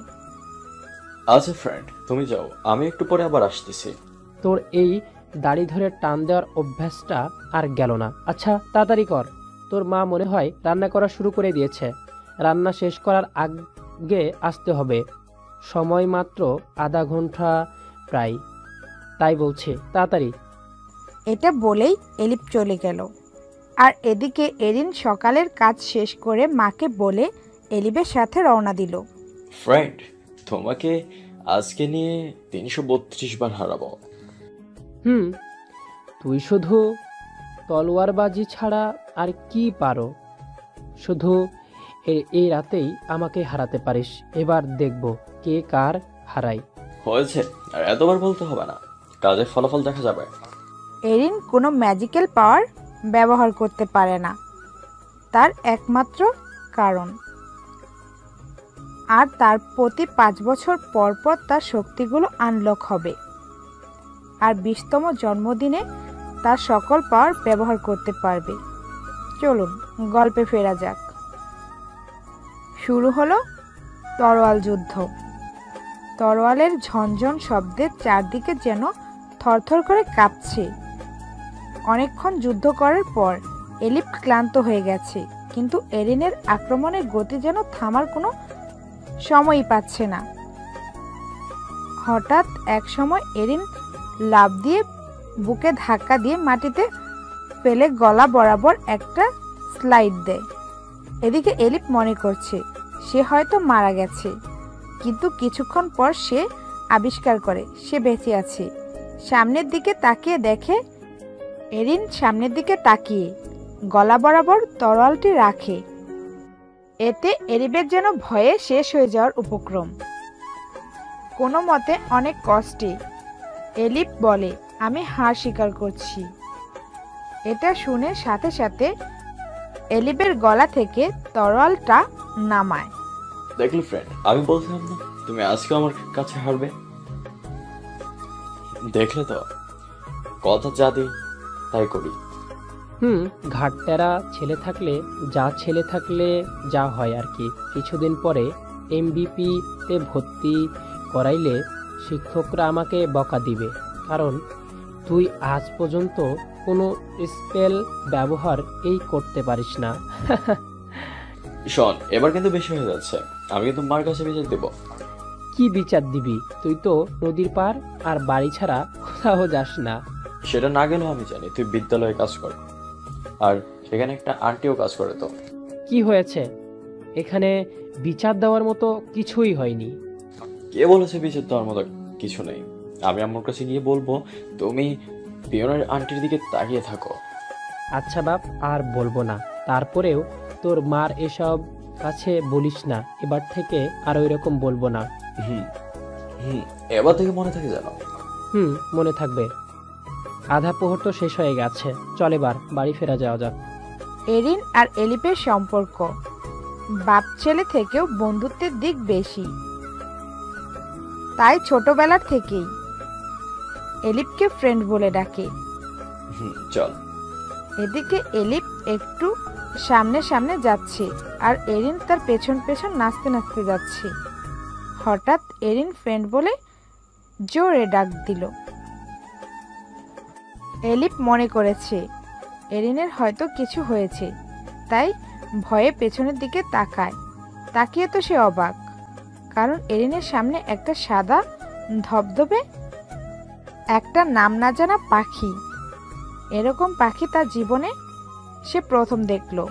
আচ্ছা ফ্রেন্ড, তুমি যাও, আমি একটু পরে আবার আসতেছি। তোর এই দাড়ি ধরে টান দেওয়ার অভ্যাসটা আর গেল না। আচ্ছা তাড়াতাড়ি কর, তোর মা মনে হয় রান্না করা শুরু করে দিয়েছে। রান্না শেষ করার আগে আসতে হবে, সময় মাত্র আধা ঘন্টা প্রায়, তাই বলছে তাড়াতাড়ি। এটা বলেই এলিপ চলে গেল। আর এদিকে এরিন সকালের কাজ শেষ করে মাকে বলে এলিবের সাথে রওনা দিল। ফ্রেন্ড, তোমাকে আজকে নিয়ে 332 বার হারাবো। তুই শুধু তলোয়ারবাজি ছাড়া আর কি পারো? শুধু এই রাতেই আমাকে হারাতে পারিস। এবার দেখব কে কার হারাই। হয়েছে, আর এতবার বলতে হবে না, কাজের ফলাফল দেখা যাবে। এরিন কোনো ম্যাজিক্যাল পাওয়ার ব্যবহার করতে পারে না, তার একমাত্র কারণ। আর তার প্রতি 5 বছর পর পর তার শক্তিগুলো আনলক হবে, আর 20তম জন্মদিনে তার সকল পাওয়ার ব্যবহার করতে পারবে। চলুন গল্পে ফেরা যাক। শুরু হলো তরোয়াল যুদ্ধ। তরোয়ালের ঝনঝন শব্দে চারদিকে যেন থরথর করে কাঁপছে। অনেকক্ষণ যুদ্ধ করার পর এলিপ ক্লান্ত হয়ে গেছে, কিন্তু এরিনের আক্রমণের গতি যেন থামার কোনো সময়ই পাচ্ছে না। হঠাৎ এক সময় এরিন লাফ দিয়ে বুকে ধাক্কা দিয়ে মাটিতে ফেলে গলা বরাবর একটা স্লাইড দেয়। এদিকে এলিপ মনে করছে সে হয়তো মারা গেছে, কিন্তু কিছুক্ষণ পর সে আবিষ্কার করে সে বেঁচে আছে। সামনের দিকে তাকিয়ে দেখে এরিন সামনের দিকে তাকিয়ে গলা বরাবর তরোয়ালটি রাখে। এতে এলিপের যেন ভয়ে শেষ হয়ে যাওয়ার উপক্রম। কোনো মতে অনেক কষ্টে এলিপ বলে, আমি হার স্বীকার করছি। এটা শুনে সাথে সাথে এলিপের গলা থেকে তরোয়ালটা নামায়। দেখলি ফ্রেন্ড, আমি বলছিলাম না তুমি আজকে আমার কাছে হারবে। দেখলে তো, কথা যা দিই তাই করি। ঘাটতেরা ছেলে থাকলে যা হয় আর কি। কিছুদিন পরে এমবিপিতে ভর্তি করাইলে শিক্ষকরা আমাকে বকা দিবে, কারণ তুই আজ পর্যন্ত কোনো স্পেল ব্যবহার করতে পারিস না। শোন, এবার কিন্তু বেশি হয়ে যাচ্ছে, আমি কিন্তু মার কাছে বিচার দেব। কি বিচার দিবি? তুই তো নদীর পার আর বাড়ি ছাড়া কোথাও যাস না। সেটা না গেলেও আমি জানি তুই বিদ্যালয়ে কাজ কর, আর সেখানে একটা আন্টিও কাজ করে। তো কি হয়েছে? এখানে বিচার দেওয়ার মতো কিছুই হয়নি। কে বলেছে বিচার দেওয়ার মতো কিছু নেই? আমি আমার কাছে গিয়ে বলবো তুমি পিয়নের আন্টির দিকে তাকিয়ে থাকো। আচ্ছা বাপ, আর বলবো না। তারপরেও তোর মার এসব কাছে বলিস না, এবার থেকে আর ওই রকম বলবো না। হুম হুম, এবার থেকে মনে থাকে যেন। মনে থাকবে। আধা প্রহর তো শেষ হয়ে গেছে, চল এবার বাড়ি ফেরা যাওয়া যাক। এরিন আর এলিপের সম্পর্ক বাপ ছেলে থেকেও বন্ধুত্বের দিক বেশি, তাই ছোটবেলার থেকেই এলিপকে ফ্রেন্ড বলে ডাকে। চল। এদিকে এলিপ একটু সামনে সামনে যাচ্ছে আর এরিন তার পেছন পেছন নাচতে নাচতে যাচ্ছে। হঠাৎ এরিন ফ্রেন্ড বলে জোরে ডাক দিল। এলিপ মনে করেছে এরিনের হয়তো কিছু হয়েছে, তাই ভয়ে পেছনের দিকে তাকায়। তাকিয়ে তো সে অবাক, কারণ এরিনের সামনে একটা সাদা ধবধবে একটা নাম না জানা পাখি। এরকম পাখি তার জীবনে সে প্রথম দেখলো।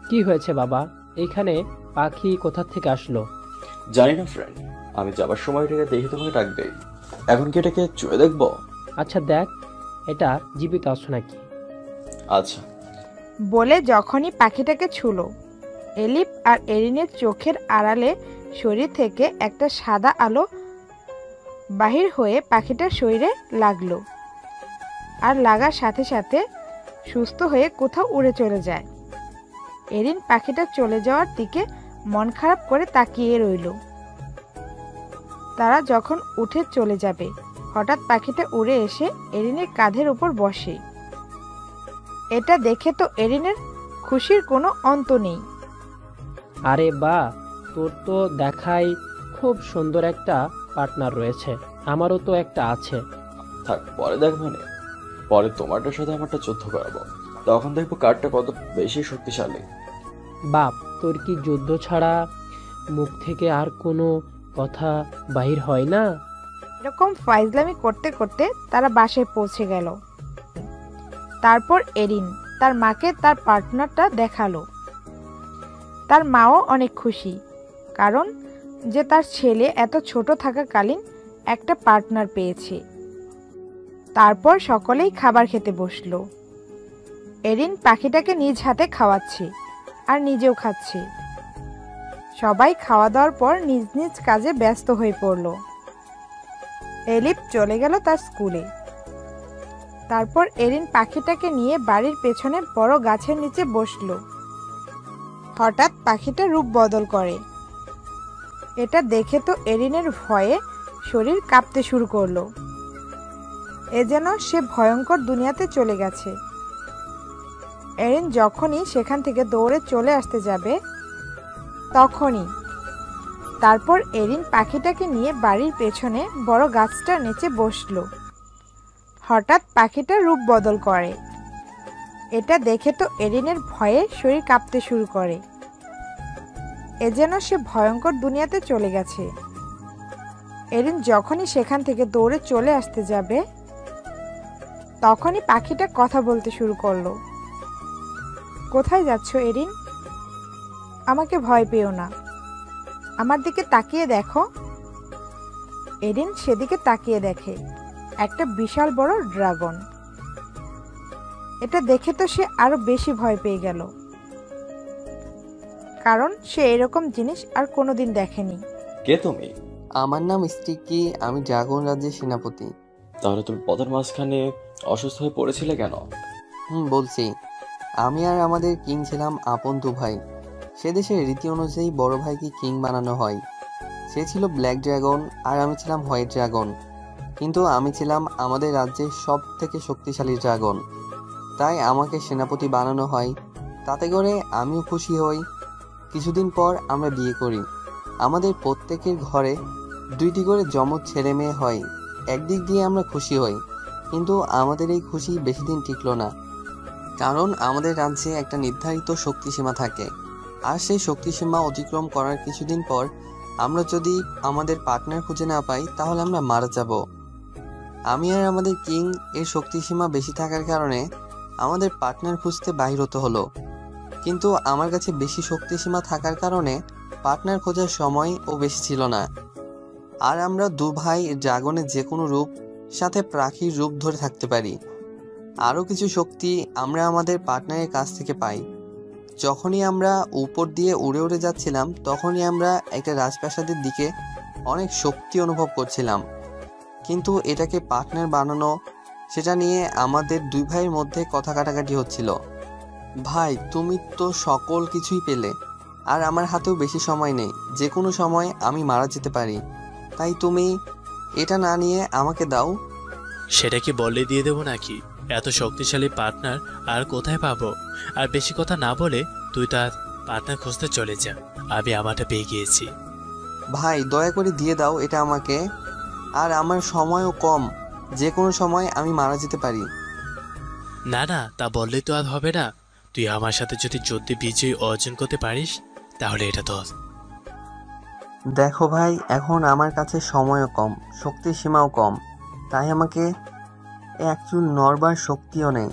কি হয়েছে বাবা, এইখানে পাখি কোথা থেকে আসলো? জানি না ফ্রেন্ড, আমি যাবার সময় এটাকে দেখে তোমাকে ডাক দেই। এখন কি এটাকে চুয়ে দেখবো? আচ্ছা দেখ, এটা জীবিত আছে নাকি। আচ্ছা বলে যখনই পাখিটাকে ছুলো, এলিপ আর এরিনের চোখের আড়ালে শরীর থেকে একটা সাদা আলো বাহির হয়ে পাখিটার শরীরে লাগলো, আর লাগার সাথে সাথে সুস্থ হয়ে কোথাও উড়ে চলে যায়। এরিন পাখিটা চলে যাওয়ার দিকে মন খারাপ করে তাকিয়ে রইল। তারা যখন উঠে চলে যাবে, হঠাৎ পাখিটা উড়ে এসে এরিনের কাঁধের উপর বসে। এটা দেখে তো এরিনের খুশির কোনো অন্ত নেই। আরে বা, তোর তো দেখাই খুব সুন্দর একটা পার্টনার রয়েছে, আমারও তো একটা আছে। থাক, পরে দেখবো না। পরে তোমারটার সাথে আমারটা যুদ্ধ করাবো, তখন দেখবো কারটা কত বেশি শক্তিশালী। বাপ, তোর কি যুদ্ধ ছাড়া মুখ থেকে আর কোনো কথা বাহির হয় না? এরকম ফাইজলামি করতে করতে তারা বাসায় পৌঁছে গেল। তারপর এরিন তার মাকে তার পার্টনারটা দেখালো। তার মাও অনেক খুশি, কারণ যে তার ছেলে এত ছোট থাকাকালীন একটা পার্টনার পেয়েছে। তারপর সকলেই খাবার খেতে বসলো। এরিন পাখিটাকে নিজ হাতে খাওয়াচ্ছে আর নিজেও খাচ্ছে। সবাই খাওয়া দাওয়ার পর নিজ নিজ কাজে ব্যস্ত হয়ে পড়ল। এলিপ চলে গেল তার স্কুলে। তারপর এরিন পাখিটাকে নিয়ে বাড়ির পেছনে বড় গাছের নিচে বসলো। হঠাৎ পাখিটা রূপ বদল করে। এটা দেখে তো এরিনের ভয়ে শরীর কাঁপতে শুরু করলো। এ যেন সে ভয়ঙ্কর দুনিয়াতে চলে গেছে। এরিন যখনই সেখান থেকে দৌড়ে চলে আসতে যাবে, তখনই তারপর এরিন পাখিটাকে নিয়ে বাড়ির পেছনে বড় গাছটার নিচে বসলো। হঠাৎ পাখিটা রূপ বদল করে। এটা দেখে তো এরিনের ভয়ে শরীর কাঁপতে শুরু করে। এ যেন সে ভয়ঙ্কর দুনিয়াতে চলে গেছে। এরিন যখনই সেখান থেকে দৌড়ে চলে আসতে যাবে, তখনই পাখিটা কথা বলতে শুরু করলো। কোথায় যাচ্ছ এরিন? আমাকে ভয় পেও না, আমার দিকে তাকিয়ে দেখো। এরিন সেদিকে তাকিয়ে দেখে একটা বিশাল বড় ড্রাগন। এটা দেখে তো সে আরো বেশি ভয় পেয়ে গেল, কারণ সে এরকম জিনিস আর কোনোদিন দেখেনি। কে তুমি? আমার নাম স্টিকি, আমি ড্রাগন রাজ্যের সেনাপতি। তাহলে তুমি পথের মাঝখানে অসুস্থ হয়ে পড়েছিলে কেন? বলছি, আমি আর আমাদের কিং ছিলাম আপন দু ভাই। সে দেশের রীতি অনুযায়ী বড় ভাইকে কিং বানানো হয়। সে ছিল ব্ল্যাক ড্রাগন আর আমি ছিলাম হোয়াইট ড্রাগন, কিন্তু আমি ছিলাম আমাদের রাজ্যের সব থেকে শক্তিশালী ড্রাগন, তাই আমাকে সেনাপতি বানানো হয়। তাতে করে আমিও খুশি হই। কিছুদিন পর আমরা বিয়ে করি। আমাদের প্রত্যেকের ঘরে 2টি করে যমজ ছেলে মেয়ে হয়। একদিক দিয়ে আমরা খুশি হই, কিন্তু আমাদের এই খুশি বেশি দিন টিকলো না, কারণ আমাদের রাজ্যে একটা নির্ধারিত শক্তিসীমা থাকে, আর সেই শক্তিসীমা অতিক্রম করার কিছুদিন পর আমরা যদি আমাদের পার্টনার খুঁজে না পাই, তাহলে আমরা মারা যাব। আমি আর আমাদের কিং এর শক্তিসীমা বেশি থাকার কারণে আমাদের পার্টনার খুঁজতে বাহির হতে হলো, কিন্তু আমার কাছে বেশি শক্তিসীমা থাকার কারণে পার্টনার খোঁজার সময় ও বেশি ছিল না। আর আমরা দু ভাই ড্রাগনের যে কোনো রূপ সাথে পাখির রূপ ধরে থাকতে পারি। আরও কিছু শক্তি আমরা আমাদের পার্টনারের কাছ থেকে পাই। যখনই আমরা উপর দিয়ে উড়ে উড়ে যাচ্ছিলাম তখনই আমরা একটা রাজপ্রাসাদের দিকে অনেক শক্তি অনুভব করছিলাম, কিন্তু এটাকে পার্টনার বানানো সেটা নিয়ে আমাদের দুই ভাইয়ের মধ্যে কথা কাটাকাটি হচ্ছিল। ভাই, তুমি তো সকল কিছুই পেলে, আর আমার হাতেও বেশি সময় নেই, যে কোনো সময় আমি মারা যেতে পারি, তাই তুমি এটা না নিয়ে আমাকে দাও। সেটা কি বললে দিয়ে দেবো নাকি? এত শক্তিশালী পার্টনার আর কোথায় পাবো? আর বেশি কথা না বলে তুই তার পার্টনার খুঁজতে চলে যা, আমি আমারটা পেয়ে গিয়েছি। ভাই, দয়া করে দিয়ে দাও এটা আমাকে, আর আমার সময়ও কম, যে কোনো সময় আমি মারা যেতে পারি। না না, তা বললে তো আর হবে না। তুই আমার সাথে যদি যুদ্ধে বিজয় অর্জন করতে পারিস তাহলে এটা তোর। দেখো ভাই, এখন আমার কাছে সময়ও কম, শক্তির সীমাও কম, তাই আমাকে এক চুল নড়বার শক্তিও নেই।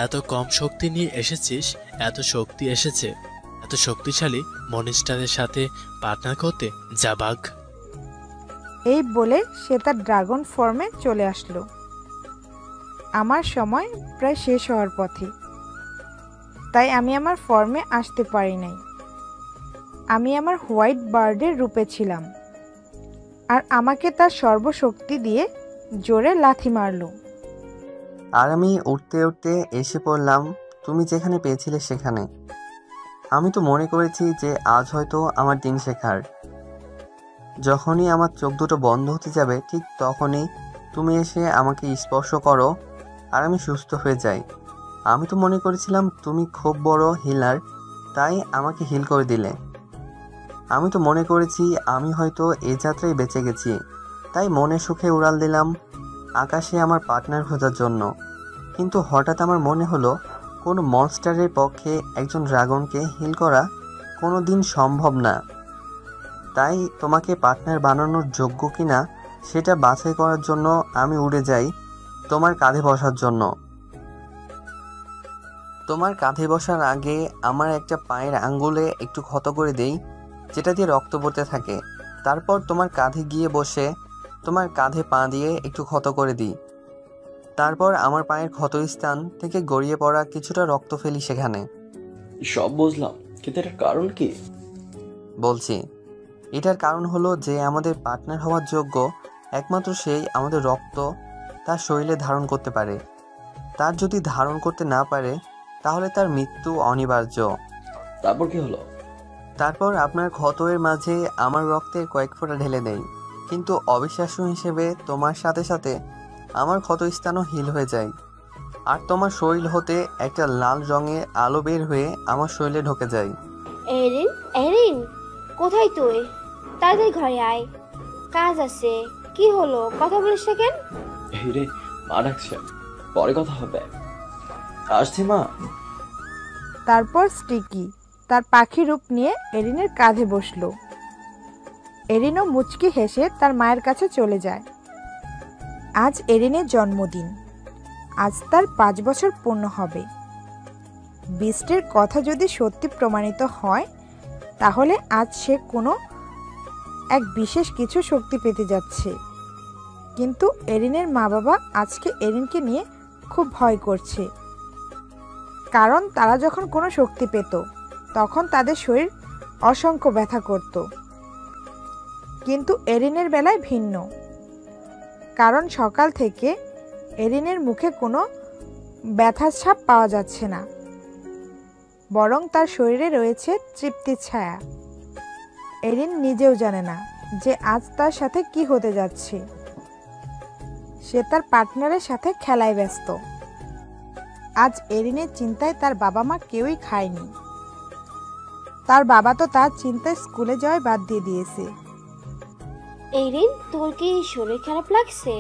এত কম শক্তি নিয়ে এসেছিস? এত শক্তি এসেছে, এত শক্তিশালী মনিস্টারের সাথে পার্টনার করতে যা বাঘ। এই বলে সে তার ড্রাগন ফর্মে চলে আসলো। আমার সময় প্রায় শেষ হওয়ার পথে, তাই আমি আমার ফর্মে আসতে পারি নাই। আমি আমার হোয়াইট বার্ডের রূপে ছিলাম, আর আমাকে তার সর্বশক্তি দিয়ে জোরে লাথি মারলো। আর আমি উঠতে উঠতে এসে পড়লাম তুমি যেখানে পেয়েছিলে সেখানে। আমি তো মনে করেছি যে আজ হয়তো আমার দিন শেখার। যখনই আমার চোখ দুটো বন্ধ হতে যাবে ঠিক তখনই তুমি এসে আমাকে স্পর্শ করো আর আমি সুস্থ হয়ে যাই। আমি তো মনে করেছিলাম তুমি খুব বড় হিলার, তাই আমাকে হিল করে দিলে। আমি তো মনে করেছি আমি হয়তো এ যাত্রায় বেঁচে গেছি, তাই মনে সুখে উড়াল দিলাম আকাশে আমার পার্টনার খোঁজার জন্য। কিন্তু হঠাৎ আমার মনে হলো কোনো মনস্টারের পক্ষে একজন ড্রাগনকে হিল করা কোনো দিন সম্ভব না, তাই তোমাকে পার্টনার বানানোর যোগ্য কিনা সেটা বাছাই করার জন্য আমি উড়ে যাই তোমার কাঁধে বসার জন্য। তোমার কাঁধে বসার আগে আমার একটা পায়ের আঙ্গুলে একটু ক্ষত করে দেই, যেটা দিয়ে রক্ত পড়তে থাকে। তারপর তোমার কাঁধে গিয়ে বসে তোমার কাঁধে পা দিয়ে একটু ক্ষত করে দিই। তারপর আমার পায়ের ক্ষতস্থান থেকে গড়িয়ে পড়া কিছুটা রক্ত ফেলি সেখানে। সব বুঝলাম, কিন্তু এটার কারণ কি? বলছি, এটার কারণ হলো যে আমাদের পার্টনার হওয়ার যোগ্য একমাত্র সেই আমাদের রক্ত তার শরীরে ধারণ করতে পারে। তার যদি ধারণ করতে না পারে তাহলে তার মৃত্যু অনিবার্য। তারপর কি হলো? তারপর আপনার ক্ষতের মাঝে আমার রক্তের কয়েক ফোঁটা ঢেলে দেই, কিন্তু অবিশ্বাস্য হিসেবে তোমার সাথে সাথে আমার ক্ষতস্থানও হিল হয়ে যায়, আর তোমার শরীর হতে একটা লাল রঙের আলো বের হয়ে আমার শরীরে ঢুকে যায়। এরিন, এরিন, কোথায় তুই? তাড়াতাড়ি ঘরে আয়, কাজ আছে। কি হলো, কথা বলিস না কেন? এই রে, মা ডাকছে, পরে কথা হবে। আসছি মা। তারপর স্টিকি তার পাখি রূপ নিয়ে এরিনের কাঁধে বসলো। এরিনও মুচকি হেসে তার মায়ের কাছে চলে যায়। আজ এরিনের জন্মদিন, আজ তার 5 বছর পূর্ণ হবে। বিস্টের কথা যদি সত্যি প্রমাণিত হয় তাহলে আজ সে কোনো এক বিশেষ কিছু শক্তি পেতে যাচ্ছে। কিন্তু এরিনের মা বাবা আজকে এরিনকে নিয়ে খুব ভয় করছে, কারণ তারা যখন কোনো শক্তি পেত তখন তাদের শরীর অসংখ্য ব্যথা করত। কিন্তু এরিনের বেলায় ভিন্ন, কারণ সকাল থেকে এরিনের মুখে কোনো ব্যথার ছাপ পাওয়া যাচ্ছে না, বরং তার শরীরে রয়েছে তৃপ্তির ছায়া। এরিন নিজেও জানে না যে আজ তার সাথে কি হতে যাচ্ছে। সে তার পার্টনারের সাথে খেলায় ব্যস্ত। আজ এরিনের চিন্তায় তার বাবা মা কেউই খায়নি। তার বাবা তো তার চিন্তায় স্কুলে যাওয়াই বাদ দিয়ে দিয়েছে। এরিন, তোর কি শরীর খারাপ লাগছে?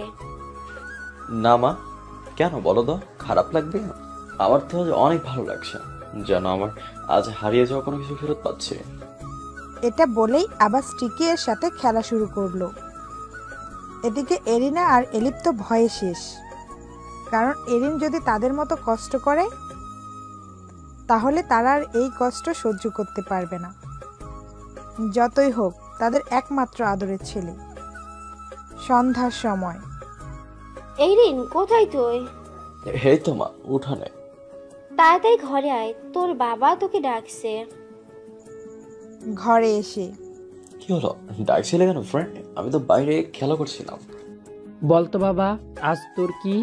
না মা, কেন বলো তো? খারাপ লাগবে? আমার তো আজ অনেক ভালো লাগছে, যেন আমার আজ হারিয়ে যাওয়া কোনো কিছু ফেরত পাচ্ছে। এটা বলেই আবার স্টিকি এর সাথে খেলা শুরু করলো। এদিকে এরিনা আর এলিপ তো ভয়ে শেষ, কারণ এরিন যদি তাদের মতো কষ্ট করে তাহলে তারা আর এই কষ্ট সহ্য করতে পারবে না। যতই হোক তাদের একমাত্র আদরের ছেলে। সন্ধ্যার সময়। এরিন, কোথায় তুই? হেই তো মা, উঠানে। তাড়াতাড়ি ঘরে আয়, তোর বাবা তোকে ডাকছে। ঘরে এসে কি হলো, ডাকছিলে কেন ফ্রেন্ড? আমি তো বাইরে খেলা করছিলাম। বলতো বাবা, আজ তোর কি?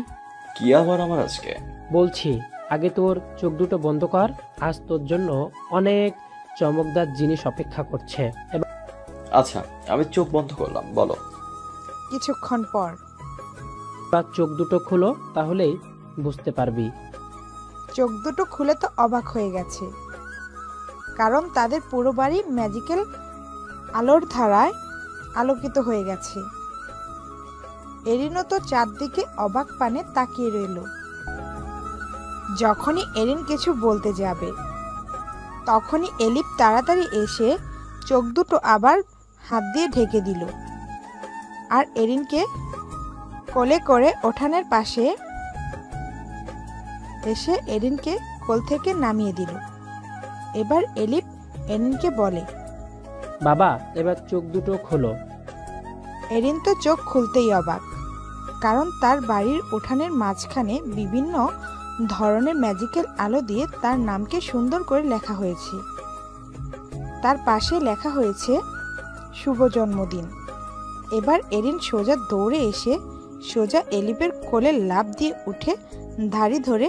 কি আবার আমার আজকে? বলছি আগে তোর চোখ দুটো বন্ধ কর, আজ তোর জন্য অনেক চমকদার জিনিস অপেক্ষা করছে। আচ্ছা, আমি চোখ বন্ধ করলাম, বলো। কিছুক্ষণ পর এবার চোখ দুটো খুলো, তাহলেই বুঝতে পারবি। চোখ দুটো খুলে তো অবাক হয়ে গেছে, কারণ তাদের পুরো বাড়ি ম্যাজিক্যাল আলোর ধারায় আলোকিত হয়ে গেছে। এরিনও তো চারদিকে অবাক পানে তাকিয়ে রইল। যখনই এরিন কিছু বলতে যাবে, তখনই এলিপ তাড়াতাড়ি এসে চোখ দুটো আবার হাত দিয়ে ঢেকে দিল, আর এরিনকে কোলে করে উঠানের পাশে এসে এরিনকে কোল থেকে নামিয়ে দিল। এবার এলিপ এরিনকে বলে, বাবা এবার চোখ দুটো খোলো। এরিন তো চোখ খুলতেই অবাক, কারণ তার বাড়ির উঠানের মাঝখানে বিভিন্ন ধরনের ম্যাজিক্যাল আলো দিয়ে তার নামকে সুন্দর করে লেখা হয়েছে। তার পাশে লেখা হয়েছে শুভ জন্মদিন। এবার এরিন সোজা দৌড়ে এসে সোজা এলিপের কোলে লাফ দিয়ে উঠে ধাড়ি ধরে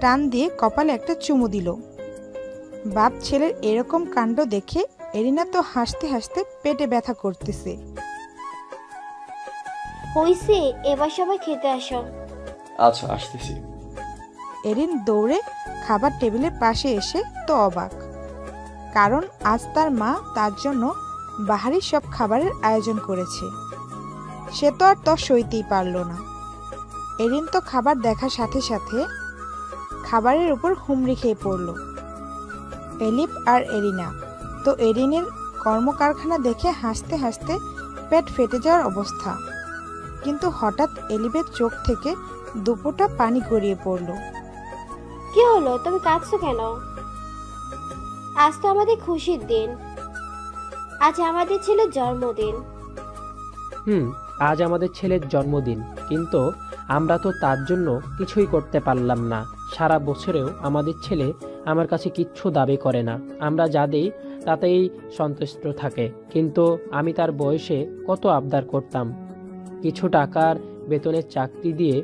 টান দিয়ে কপালে একটা চুমু দিল। বাপ ছেলের এরকম কাণ্ড দেখে এরিনা তো হাসতে হাসতে পেটে ব্যথা করতেছে। হইছে, এবার সবাই খেতে আসো। আচ্ছা, আসতেছি। এরিন দৌড়ে খাবার টেবিলের পাশে এসে তো অবাক, কারণ আজ তার মা তার জন্য বাহারি সব খাবারের আয়োজন করেছে। সে তো আর সইতেই পারল না। এরিন তো খাবার দেখার সাথে সাথে খাবারের উপর হুমড়ি খেয়ে পড়ল। এলিপ আর এরিনা তো এরিনের কর্মকারখানা দেখে হাসতে হাসতে পেট ফেটে যাওয়ার অবস্থা। কিন্তু হঠাৎ এলিপের চোখ থেকে দুপোটা পানি গড়িয়ে পড়ল। কি হলো, তুমি কাঁদছো কেন? আজ তো আমাদের খুশির দিন, আজ আমাদের ছেলের জন্মদিন। আজ আমাদের ছেলের জন্মদিন, কিন্তু আমরা তো তার জন্য কিছুই করতে পারলাম না। সারা বছরেও আমাদের ছেলে আমার কাছে কিচ্ছু দাবি করে না, আমরা যা দিই তাতেই সন্তুষ্ট থাকে। কিন্তু আমি তার বয়সে কত আবদার করতাম। কিছু টাকার বেতনের চাকরি দিয়ে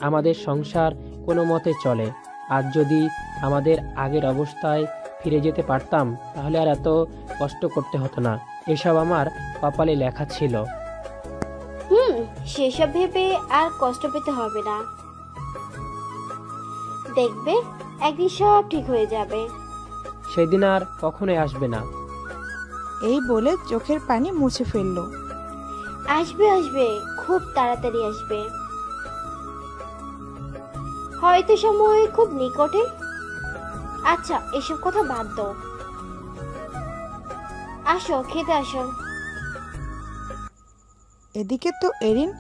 আমাদের সংসার কোনো মতে চলে। আজ যদি আমাদের আগের অবস্থায় ফিরে যেতে পারতাম, তাহলে আর এত কষ্ট করতে হতো না। এসব আমার কপালে লেখা ছিল। সেসব ভেবে আর কষ্ট পেতে হবে না, দেখবে একদিন সব ঠিক হয়ে যাবে। সেদিন আর কখনোই আসবে না। এই বলে চোখের পানি মুছে ফেলল। আসবে আসবে, খুব তাড়াতাড়ি আসবে, হয়তো সময় খুব নিকটে। আচ্ছা, এসব কথা বাদ দাও, আসো খেতে আসো। এদিকে তো এরিন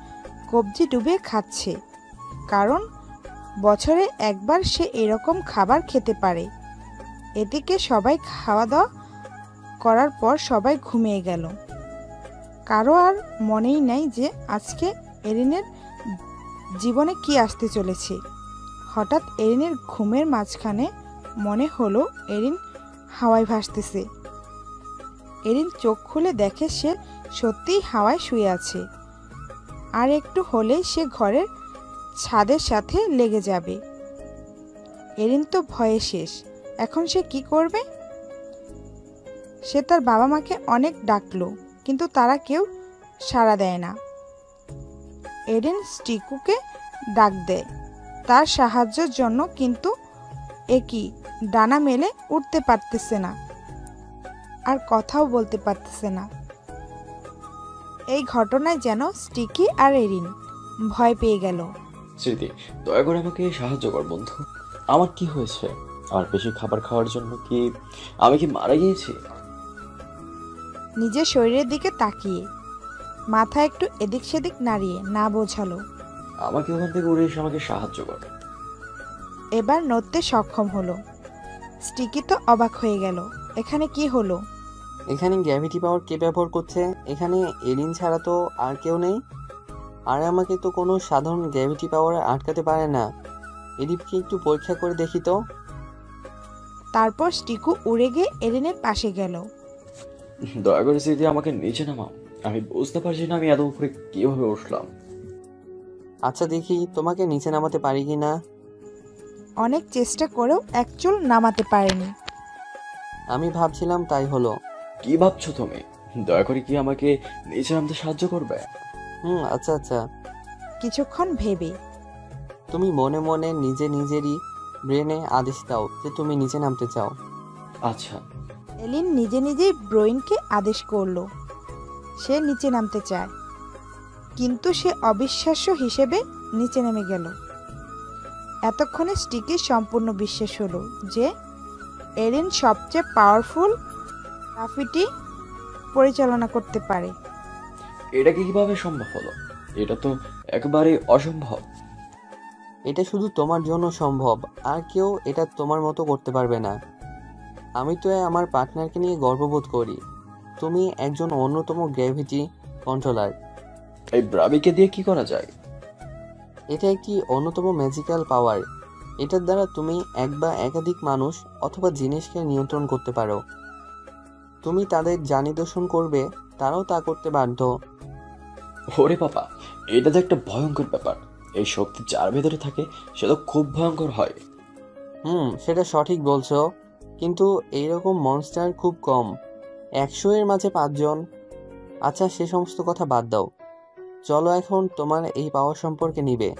কবজি ডুবে খাচ্ছে, কারণ বছরে একবার সে এরকম খাবার খেতে পারে। এদিকে সবাই খাওয়া দাওয়া করার পর সবাই ঘুমিয়ে গেল। কারো আর মনেই নাই যে আজকে এরিনের জীবনে কি আসতে চলেছে। হঠাৎ এরিনের ঘুমের মাঝখানে মনে হলো এরিন হাওয়ায় ভাসতেছে। এরিন চোখ খুলে দেখে সে সত্যিই হাওয়ায় শুয়ে আছে, আর একটু হলেই সে ঘরের ছাদের সাথে লেগে যাবে। এরিন তো ভয়ে শেষ, এখন সে কি করবে? সে তার বাবা মাকে অনেক ডাকলো, কিন্তু তারা কেউ সাড়া দেয় না। এরিন স্টিকুকে ডাক দেয় তার সাহায্যের জন্য, কিন্তু একই ডানা মেলে উঠতে পারতেছে না, আর কথাও বলতে পারতেছে না। এই ঘটনায় যেন স্টিকি আর এরিন ভয় পেয়ে গেল। স্মৃতি, দয়া করে আমাকে সাহায্য কর বন্ধু। আমার কি হয়েছে? আর বেশি খাবার খাওয়ার জন্য কি আমি কি মারা গিয়েছি? নিজের শরীরের দিকে তাকিয়ে মাথা একটু এদিক সেদিক নাড়িয়ে না বোঝালো। আমাকে ওখান থেকে উড়ে এসে আমাকে সাহায্য কর। এবার নড়তে সক্ষম হলো। স্টিকি তো অবাক হয়ে গেল, এখানে কি হলো? এখানে গ্র্যাভিটি পাওয়ার কে ব্যবহার করছে? এখানে এরিন ছাড়া তো আর কেউ নেই, আর আমাকে তো কোনো সাধারণ গ্র্যাভিটি পাওয়ার আটকাতে পারে না। এরিনকে একটু পরীক্ষা করে দেখি তো। তারপর স্টিকু উড়ে গিয়ে এরিনের পাশে গেল। দয়া করে স্মৃতি আমাকে নিচে নামাও, আমি বুঝতে পারছি না আমি এত উপরে কিভাবে উঠলাম। আচ্ছা দেখি তোমাকে নিচে নামাতে পারি কি না। অনেক চেষ্টা করেও এক চুল নামাতে পারেনি। আমি ভাবছিলাম তাই হলো। কি ভাবছো তুমি? দয়া করে কি আমাকে নিচে নামতে সাহায্য করবে? আচ্ছা আচ্ছা। কিছুক্ষণ ভেবে তুমি মনে মনে নিজেরই ব্রেনে আদেশ দাও যে তুমি নিচে নামতে চাও। আচ্ছা। এলিন নিজেই ব্রেইনকে আদেশ করলো সে নিচে নামতে চায়, কিন্তু সে অবিশ্বাস্য হিসেবে নিচে নেমে গেল। এতক্ষণে স্টিকির সম্পূর্ণ বিশ্বাস হলো যে এরিন সবচেয়ে পাওয়ারফুল গ্রাফিটি পরিচালনা করতে পারে। এটা কিভাবে সম্ভব হলো? এটা তো একেবারে অসম্ভব। এটা শুধু তোমার জন্য সম্ভব, আর কেউ এটা তোমার মতো করতে পারবে না। আমি তো আমার পার্টনারকে নিয়ে গর্ববোধ করি। তুমি একজন অন্যতম গ্র্যাভিটি কন্ট্রোলার। এই ব্রাভিকে দিয়ে কি করা যায়? এটা একটি অন্যতম ম্যাজিক্যাল পাওয়ার। এটার দ্বারা তুমি এক বা একাধিক মানুষ অথবা জিনিসকে নিয়ন্ত্রণ করতে পারো। তুমি তাদের যা নিদর্শন করবে তারাও তা করতে বাধ্য। ওরে বাবা, এটা তো একটা ভয়ঙ্কর ব্যাপার। এই শক্তি যার ভেতরে থাকে সে তো খুব ভয়ঙ্কর হয়। সেটা সঠিক বলছো, কিন্তু এইরকম মনস্টার খুব কম। 100 এর মাঝে 5 জন। আচ্ছা, সে সমস্ত কথা বাদ দাও। চলো এখন তোমার এই পাওয়ার সম্পর্কে নিবে।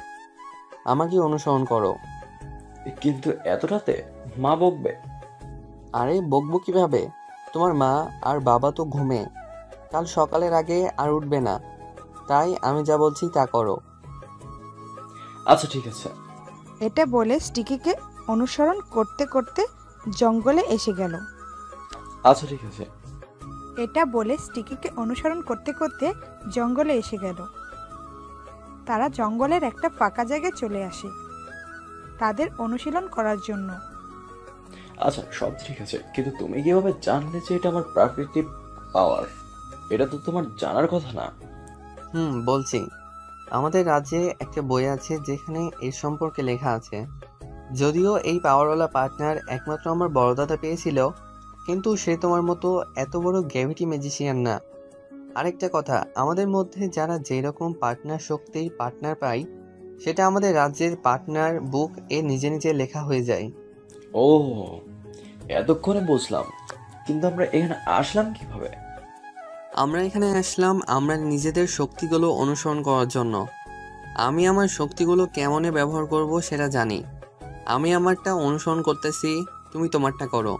আমাকে অনুসরণ করো। কিন্তু এত রাতে মা বকবে। আরে বকবো কিভাবে? তোমার মা আর বাবা তো ঘুমে, কাল সকালের আগে আর উঠবে না। তাই আমি যা বলছি তা করো। আচ্ছা ঠিক আছে। এটা বলে স্টিকিকে অনুসরণ করতে করতে জঙ্গলে এসে গেল। আচ্ছা ঠিক আছে। এটা বলে স্টিকিকে অনুসরণ করতে করতে জঙ্গলে এসে গেল। তারা জঙ্গলের একটা ফাঁকা জায়গায় চলে আসে তাদের অনুশীলন করার জন্য। আচ্ছা সব ঠিক আছে, কিন্তু তুমি কিভাবে জানলে যে এটা আমার প্রাকৃতিক পাওয়ার? এটা তো তোমার জানার কথা না। বলছি। আমাদের রাজ্যে একটা বই আছে যেখানে এর সম্পর্কে লেখা আছে। যদিও এই পাওয়ারওয়ালা পার্টনার একমাত্র আমার বড়দাদা পেয়েছিল, কিন্তু সে তোমার মতো এত বড় গ্র্যাভিটি ম্যাজিশিয়ান না। আরেকটা কথা, আমাদের মধ্যে যারা যেরকম পার্টনার শক্তির পার্টনার পাই, সেটা আমাদের রাজ্যের পার্টনার বুক এ নিজে নিজে লেখা হয়ে যায়। ও, এতক্ষণে বুঝলাম, কিন্তু আমরা এখানে আসলাম কিভাবে? আমরা এখানে আসলাম আমরা নিজেদের শক্তিগুলো অনুসরণ করার জন্য। আমি আমার শক্তিগুলো কেমনে ব্যবহার করব সেটা জানি। আমি আমারটা অনুসরণ করতেছি, তুমি তোমারটা করো।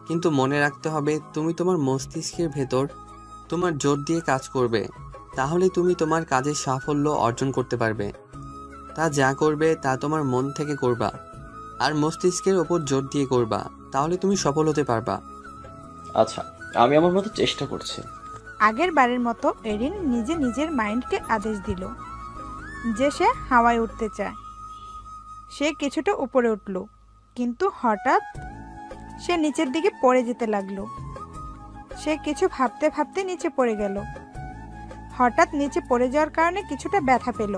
কিন্তু মনে রাখতে হবে তুমি তোমার মস্তিষ্কের ভেতর তোমার জোর দিয়ে কাজ করবে, তাহলে তুমি তোমার কাজের সাফল্য অর্জন করতে পারবে। তা যা করবে তা তোমার মন থেকে করবা, আর মস্তিষ্কের ওপর জোর দিয়ে করবা, তাহলে তুমি সফল হতে পারবা। আচ্ছা, আমি আমার মতো চেষ্টা করছি। আগের বারের মতো এরিন নিজের মাইন্ডকে আদেশ দিল যে সে হাওয়ায় উঠতে চায়। সে কিছুটা উপরে উঠল, কিন্তু হঠাৎ সে নিচের দিকে পড়ে যেতে লাগলো। সে কিছু ভাবতে ভাবতে নিচে পড়ে গেল। হঠাৎ নিচে পড়ে যাওয়ার কারণে কিছুটা ব্যথা পেল,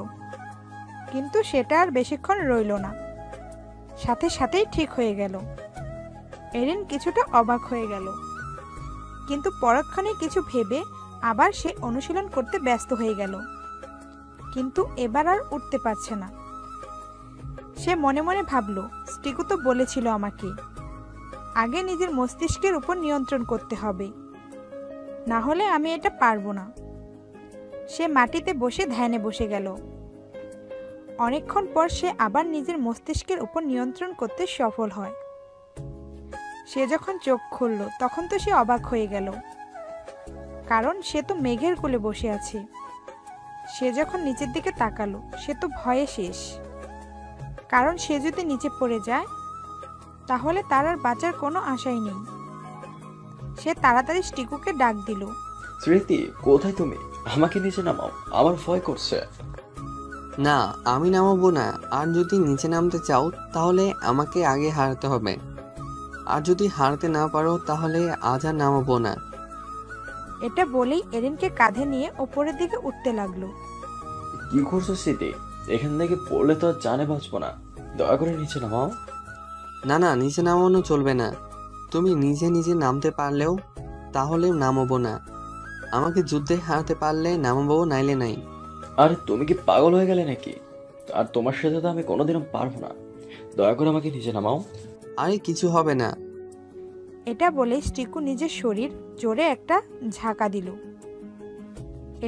কিন্তু সেটা আর বেশিক্ষণ রইল না, সাথে সাথেই ঠিক হয়ে গেল। এরিন কিছুটা অবাক হয়ে গেল, কিন্তু পরক্ষণে কিছু ভেবে আবার সে অনুশীলন করতে ব্যস্ত হয়ে গেল। কিন্তু এবার আর উঠতে পারছে না। সে মনে মনে ভাবল, স্টিকু তো বলেছিল আমাকে আগে নিজের মস্তিষ্কের উপর নিয়ন্ত্রণ করতে হবে, না হলে আমি এটা পারবো না। সে মাটিতে বসে ধ্যানে বসে গেল। অনেকক্ষণ পর সে আবার নিজের মস্তিষ্কের উপর নিয়ন্ত্রণ করতে সফল হয়। সে যখন চোখ খুলল তখন তো সে অবাক হয়ে গেল, কারণ সে তো মেঘের কোলে বসে আছে। সে যখন নিচের দিকে তাকালো সে তো ভয়ে শেষ, কারণ সে যদি নিচে পড়ে যায় তাহলে তার আর বাঁচার কোনো আশাই নেই। সে তাড়াতাড়ি স্টিকুকে ডাক দিল। স্মৃতি, কোথায় তুমি? আমাকে নিচে নামাও, আমার ভয় করছে। না, আমি নামাবো না। আর যদি নিচে নামতে চাও তাহলে আমাকে আগে হারতে হবে, আর যদি হারতে না পারো তাহলে আজ আর নামাবো না। এটা বলেই এরিনকে কাঁধে নিয়ে ওপরের দিকে উঠতে লাগলো। কি করছো স্মৃতি? এখান থেকে পড়লে তো আর জানে বাঁচবো না। দয়া করে নিচে নামাও। না না, নিচে নামানো চলবে না। তুমি নিজে নিজে নামতে পারলেও তাহলে নামবো না। আমাকে যুদ্ধে হারাতে পারলে নামবো, নাইলে নাই। আরে তুমি কি পাগল হয়ে গেলে নাকি? আর তোমার সাথে তো আমি কোনোদিনও পারবো না। দয়া করে আমাকে নিচে নামাও। আরে কিছু হবে না। এটা বলে স্টিকু নিজের শরীর জোরে একটা ঝাঁকা দিল।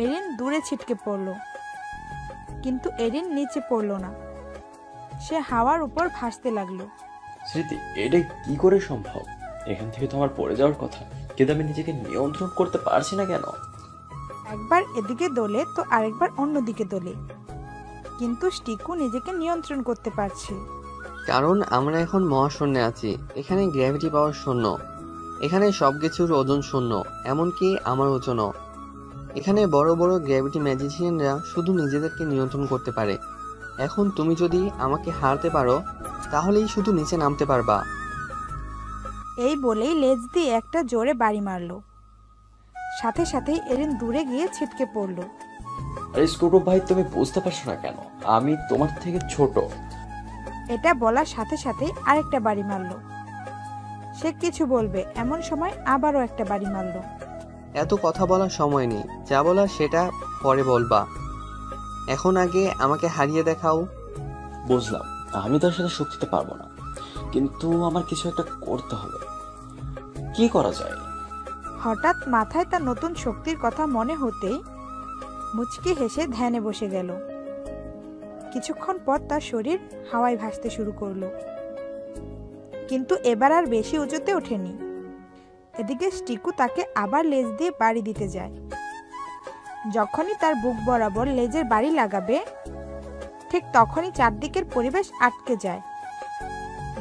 এরিন দূরে ছিটকে পড়ল, কিন্তু এরিন নিচে পড়ল না। সে হাওয়ার উপর ভাসতে লাগলো। স্মৃতি, এটা কি করে সম্ভব? এখান থেকে তো আমার পড়ে যাওয়ার কথা, কিন্তু আমি নিজেকে নিয়ন্ত্রণ করতে পারছি না কেন? একবার এদিকে দোলে তো আরেকবার অন্যদিকে দোলে, কিন্তু স্টিকু নিজেকে নিয়ন্ত্রণ করতে পারছে। কারণ আমরা এখন মহাশূন্যে আছি। এখানে গ্র্যাভিটি পাওয়ার শূন্য। এখানে সবকিছুর ওজন শূন্য, এমনকি আমার ওজনও। এখানে বড় বড় গ্র্যাভিটি ম্যাজিশিয়ানরা শুধু নিজেদেরকে নিয়ন্ত্রণ করতে পারে। এখন তুমি যদি আমাকে হারতে পারো তাহলেই শুধু নিচে নামতে পারবা। এই বলেই লেজ দিয়ে একটা জোরে বাড়ি মারলো। সাথে সাথেই এরিন দূরে গিয়ে ছিটকে পড়লো। আরে স্কুটো ভাই, তুমি বুঝতে পারছো না কেন? আমি তোমার থেকে ছোট। এটা বলার সাথে সাথেই আরেকটা বাড়ি মারলো। সে কিছু বলবে এমন সময় আবারও একটা বাড়ি মারলো। এত কথা বলার সময় নেই, যা বলার সেটা পরে বলবা। এখন আগে আমাকে হারিয়ে দেখাও। বুঝলাম, আমি তার সাথে শক্তিতে পারবো না, কিন্তু আমার কিছু একটা করতে হবে। কি করা যায়? হঠাৎ মাথায় তার নতুন শক্তির কথা মনে হতেই মুচকি হেসে ধ্যানে বসে গেল। কিছুক্ষণ পর তার শরীর হাওয়ায় ভাসতে শুরু করলো, কিন্তু এবার আর বেশি উঁচুতে ওঠেনি। এদিকে স্টিকু তাকে আবার লেজ দিয়ে বাড়ি দিতে যায়। যখনই তার বুক বরাবর লেজের বাড়ি লাগাবে, ঠিক তখনই চারদিকের পরিবেশ আটকে যায়,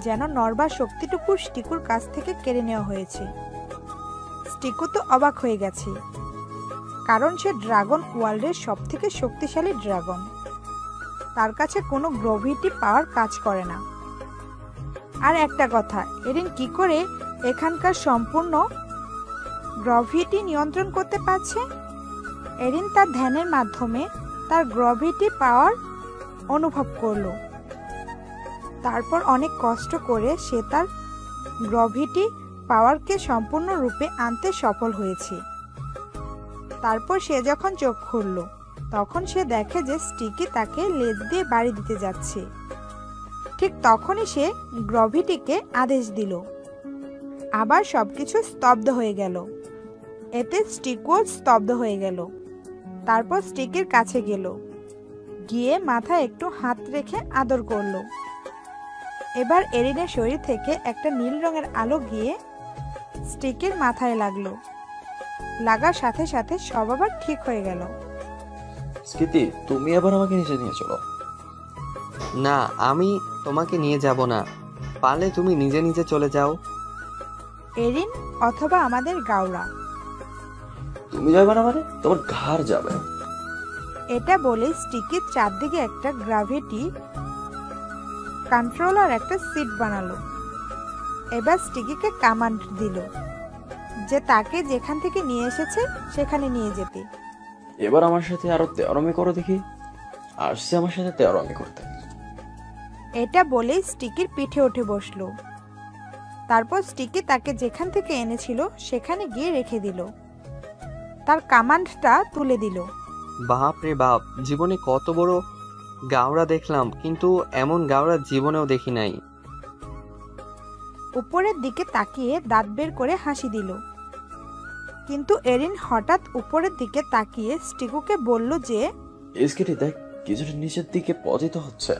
যেন নড়বার শক্তিটুকু স্টিকুর কাছ থেকে কেড়ে নেওয়া হয়েছে। স্টিকু তো অবাক হয়ে গেছে, কারণ সে ড্রাগন ওয়ার্ল্ডের সব থেকে শক্তিশালী ড্রাগন। তার কাছে কোনো গ্র্যাভিটি পাওয়ার কাজ করে না। আর একটা কথা, এরিন কি করে এখানকার সম্পূর্ণ গ্র্যাভিটি নিয়ন্ত্রণ করতে পারছে? এরিন তার ধ্যানের মাধ্যমে তার গ্র্যাভিটি পাওয়ার অনুভব করলো। তারপর অনেক কষ্ট করে সে তার গ্র্যাভিটি পাওয়ারকে সম্পূর্ণরূপে আনতে সফল হয়েছে। তারপর সে যখন চোখ খুলল, তখন সে দেখে যে স্টিকি তাকে লেজ দিয়ে বাড়ি দিতে যাচ্ছে। ঠিক তখনই সে গ্র্যাভিটিকে আদেশ দিল। আবার সবকিছু স্তব্ধ হয়ে গেল। এতে স্টিকও স্তব্ধ হয়ে গেল। তারপর স্টিকের কাছে গেল, গিয়ে মাথায় একটু হাত রেখে আদর করল। এবার এরিনের শরীর থেকে একটা নীল রঙের আলো গিয়ে স্টিকের মাথায় লাগলো। লাগার সাথে সাথে সব আবার ঠিক হয়ে গেল। স্মৃতি, তুমি আবার আমাকে নিচে নিয়ে চলো। না, আমি তোমাকে নিয়ে যাব না। পারলে তুমি নিজে নিজে চলে যাও। এরিন অথবা আমাদের গাওরা। তুমি যাবে না মানে? তোমার ঘাড় যাবে। এটা বলে স্টিকের চারদিকে একটা গ্র্যাভিটি কন্ট্রোলার একটা সিট বানালো। এবার স্টিকিকে কমান্ড দিল যে তাকে যেখান থেকে নিয়ে এসেছে সেখানে নিয়ে যেতে। এবার আমার সাথে আরো তেরোমি করো দেখি। আসছে আমার সাথে তেরোমি করতে। এটা বলে স্টিকির পিঠে উঠে বসলো। তারপর স্টিকি তাকে যেখান থেকে এনেছিল সেখানে গিয়ে রেখে দিল। তার কমান্ডটা তুলে দিল। বাপ রে বাপ, জীবনে কত বড় গাওরা দেখলাম, কিন্তু এমন গাওরা জীবনেও দেখি নাই। উপরের দিকে তাকিয়ে দাঁত বের করে হাসি দিল। কিন্তু এরিন হঠাৎ উপরের দিকে তাকিয়ে স্টিকুকে বলল যে, স্কেটি দেখ, কিছুটা নিচের দিকে পতিত হচ্ছে।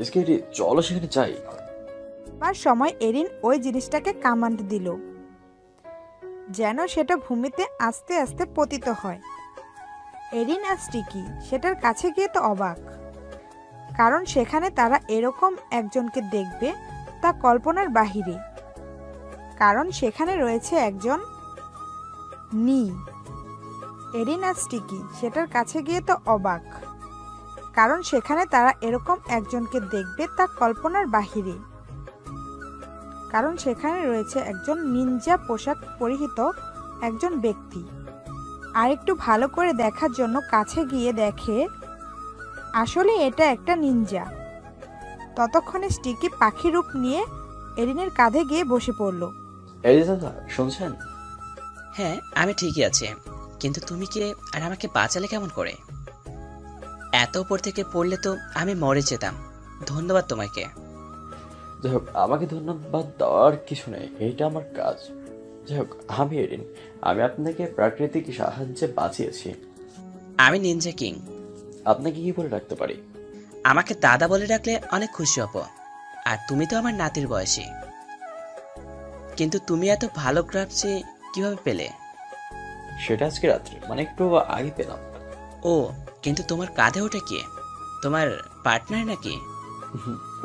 স্কেটি, চলো সেখানে যাই। আর সময় এরিন ওই জিনিসটাকে কমান্ড দিল যেন সেটা ভূমিতে আস্তে আস্তে পতিত হয়। এরিন আর স্টিকি সেটার কাছে গিয়ে তো অবাক, কারণ সেখানে তারা এরকম একজনকে দেখবে তা কল্পনার বাহিরে। কারণ সেখানে রয়েছে একজন নি। এরিন আর স্টিকি সেটার কাছে গিয়ে তো অবাক, কারণ সেখানে তারা এরকম একজনকে দেখবে তা কল্পনার বাহিরে। কারণ সেখানে রয়েছে একজন নিনজা পোশাক পরিহিত একজন ব্যক্তি। আর একটু ভালো করে দেখার জন্য কাছে গিয়ে দেখে আসলে এটা একটা নিনজা। ততক্ষণে স্টিকি পাখি রূপ নিয়ে এরিনের কাঁধে গিয়ে বসে পড়ল। এই দাদা শুনছেন? হ্যাঁ, আমি ঠিকই আছি, কিন্তু তুমি কে আর আমাকে বাঁচালে কেমন করে? এত উপর থেকে পড়লে তো আমি মরে যেতাম। ধন্যবাদ তোমাকে। যাই হোক, আমাকে ধন্যবাদ দেওয়ার কিছু নেই, এইটা আমার কাজ। যাই হোক, আমি এরিন, আমি আপনাকে প্রাকৃতিক সাহায্যে বাঁচিয়েছি। আমি নিনজা কিং। আপনাকে কি বলে রাখতে পারি? আমাকে দাদা বলে ডাকলে অনেক খুশি হব। আর তুমি তো আমার নাতির বয়সী। কিন্তু তুমি এত ভালো ক্রাফটসে কিভাবে পেলে? সেটা আজকে রাত্রে, মানে একটু আগে পেলাম। ও, কিন্তু তোমার কাঁধে ওটা কে? তোমার পার্টনার নাকি?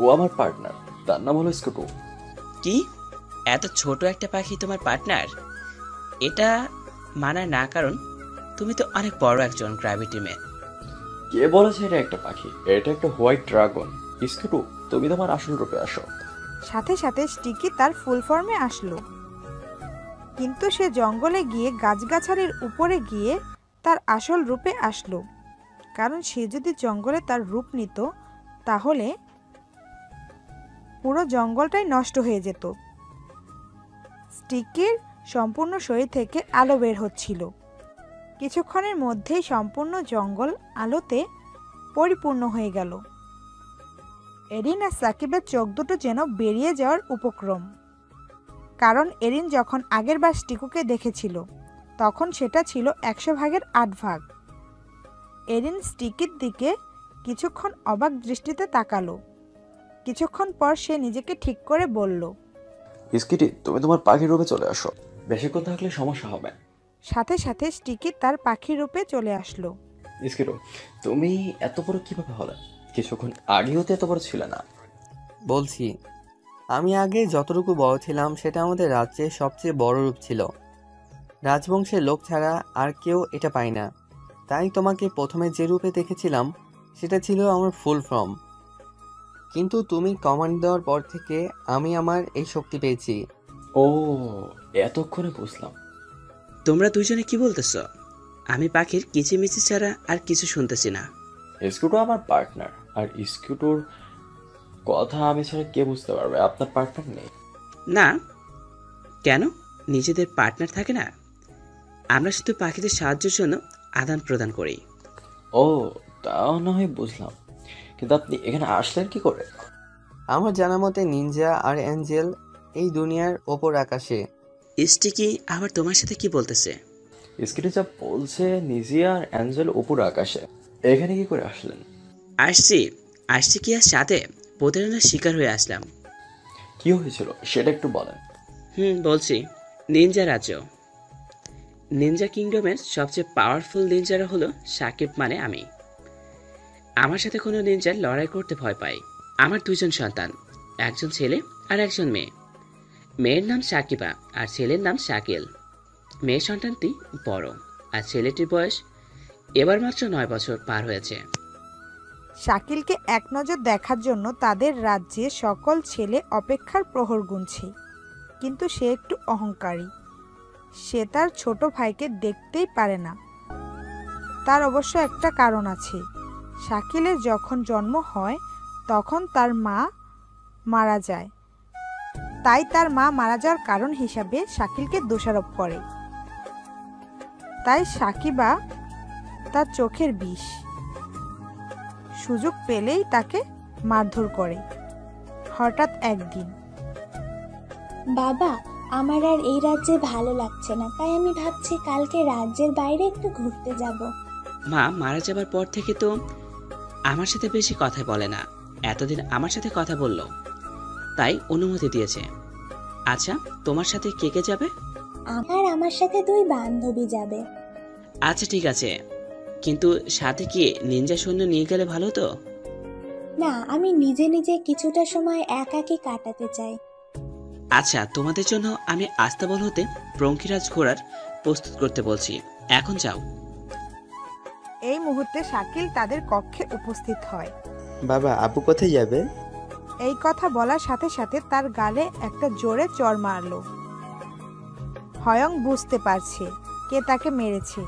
ও আমার পার্টনার, তার নাম হলো স্কুটু। কি, এত ছোট একটা পাখি তোমার পার্টনার? এটা মানার না, কারণ তুমি তো অনেক বড় একজন গ্র্যাভিটি ম্যান। কে বলেছে এটা একটা পাখি? এটা একটা হোয়াইট ড্রাগন। স্কুটু, তুমি তোমার আসল রূপে আসো। সাথে সাথে স্টিকি তার ফুল ফর্মে আসলো, কিন্তু সে জঙ্গলে গিয়ে গাছগাছালির উপরে গিয়ে তার আসল রূপে আসলো, কারণ সে যদি জঙ্গলে তার রূপ নিত তাহলে পুরো জঙ্গলটাই নষ্ট হয়ে যেত। স্টিকির সম্পূর্ণ শরীর থেকে আলো বের হচ্ছিল। কিছুক্ষণের মধ্যেই সম্পূর্ণ জঙ্গল আলোতে পরিপূর্ণ হয়ে গেল। এরিন আর সাকিবের চোখ দুটো যেন বেরিয়ে যাওয়ার উপক্রম, কারণ এরিন যখন আগের বার স্টিকুকে দেখেছিল তখন সেটা ছিল 100 ভাগের 8 ভাগ। এরিন স্টিকির দিকে কিছুক্ষণ অবাক দৃষ্টিতে তাকালো। কিছুক্ষণ পর সে নিজেকে ঠিক করে বলল, স্কিটি, তুমি তোমার পাখির রূপে চলে আসো, বেশিক্ষণ থাকলে সমস্যা হবে। সাথে সাথে স্টিকি তার পাখি রূপে চলে আসলো। স্কিটো, তুমি এত বড় কিভাবে হলে? কিছুক্ষণ আগেও তো এত বড় ছিল না। বলছি, আমি আগে যতটুকু বড় ছিলাম সেটা আমাদের রাজ্যের সবচেয়ে বড় রূপ ছিল। রাজবংশের লোক ছাড়া আর কেউ এটা পায় না। তাই তোমাকে প্রথমে যে রূপে দেখেছিলাম সেটা ছিল আমার ফুল ফর্ম। কিন্তু তুমি কমান্ড দেওয়ার পর থেকে আমি আমার এই শক্তি পেয়েছি। ও, এতক্ষণে বুঝলাম। তোমরা দুজনে কি বলতেছ? আমি পাখির কিচিমিচি ছাড়া আর কিছু শুনতেছি না। স্কুটো আমার পার্টনার, আর স্কুটোর কথা আমি ছাড়া কে বুঝতে পারবে? আপনার পার্টনার নেই? না, কেন? নিজেদের পার্টনার থাকে না? আমরা শুধু পাখিদের সাহায্যের জন্য আদান প্রদান করি। ও, তাও না হয় বুঝলাম, কিন্তু আপনি এখানে আসলেন কি করে? আমার জানা মতে নিনজা আর অ্যাঞ্জেল এই দুনিয়ার ওপর আকাশে। স্টিকি আবার তোমার সাথে কি বলতেছে? স্কিটি যা বলছে, নিজিয়া আর অ্যাঞ্জেল উপর আকাশে। এখানে কি করে আসলেন? আসছি কি আর সাথে প্রতারণার শিকার হয়ে আসলাম। কি হয়েছিল সেটা একটু বলেন। বলছি। নিনজা রাজ্য, নিনজা কিংডমের সবচেয়ে পাওয়ারফুল নিনজারা হলো সাকিব, মানে আমি। আমার সাথে কোনো নিনজার লড়াই করতে ভয় পাই। আমার 2 জন সন্তান, একজন ছেলে আর একজন মেয়ে। মেয়ের নাম সাকিবা আর ছেলের নাম শাকিল। মেয়ে সন্তানটি বড় আর ছেলেটির বয়স এবার মাত্র 9 বছর পার হয়েছে। শাকিলকে এক নজর দেখার জন্য তাদের রাজ্যে সকল ছেলে অপেক্ষার প্রহর গুনছে, কিন্তু সে একটু অহংকারী। সে তার ছোট ভাইকে দেখতেই পারে না। তার অবশ্য একটা কারণ আছে। শাকিলের যখন জন্ম হয় তখন তার মা মারা যায়, তাই তার মা মারা যাওয়ার কারণ হিসাবে শাকিলকে দোষারোপ করে। তাই সাকিবা তার চোখের বিষ, সুযোগ পেলেই তাকে মারধর করে। হঠাৎ একদিন, বাবা, আমার আর এই রাজ্যে ভালো লাগছে না, তাই আমি ভাবছি কালকে রাজ্যের বাইরে একটু ঘুরতে যাব। মা মারা যাবার পর থেকে তো আমার সাথে বেশি কথা বলে না। এতদিন আমার সাথে কথা বললো, তাই অনুমতি দিয়েছে। আচ্ছা, তোমার সাথে কে কে যাবে? আমার সাথে 2 বান্ধবী যাবে। আচ্ছা ঠিক আছে, কিন্তু সাথে কি নিনজা সৈন্য নিয়ে গেলে ভালো তো? না, আমি নিজে নিজে কিছুটা সময় একাকী কাটাতে চাই। আচ্ছা, তোমাদের জন্য আমি আস্তাবল হতে ব্রঙ্কিরাজ ঘোড়ার প্রস্তুত করতে বলছি। এখন যাও। এই মুহূর্তে শাকিল তাদের কক্ষে উপস্থিত হয়। বাবা, আপু কোথায় যাবে? এই কথা বলার সাথে সাথে তার গালে একটা জোরে চড় মারলো। হয়ং বুঝতে পারছে কে তাকে মেরেছে।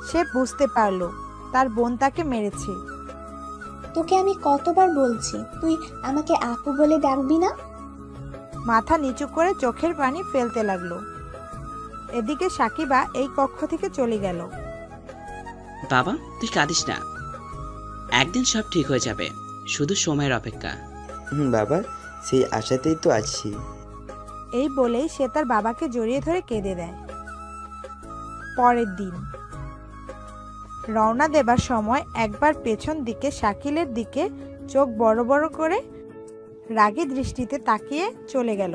সে বুঝতে পারলো তার বোন তাকে মেরেছে। তোকে আমি কতবার বলছি তুই আমাকে আপু বলে ডাকবি না? মাথা নিচু করে চোখের পানি ফেলতে লাগলো। এদিকে সাকিবা এই কক্ষ থেকে চলে গেল। বাবা তুই কাঁদিস না, একদিন সব ঠিক হয়ে যাবে, শুধু সময়ের অপেক্ষা। বাবা সেই আশাতেই তো আছি। এই বলেই সে তার বাবাকে জড়িয়ে ধরে কেঁদে দেয়। পরের দিন রওনা দেবার সময় একবার পেছন দিকে শাকিলের দিকে চোখ বড় বড় করে রাগী দৃষ্টিতে তাকিয়ে চলে গেল।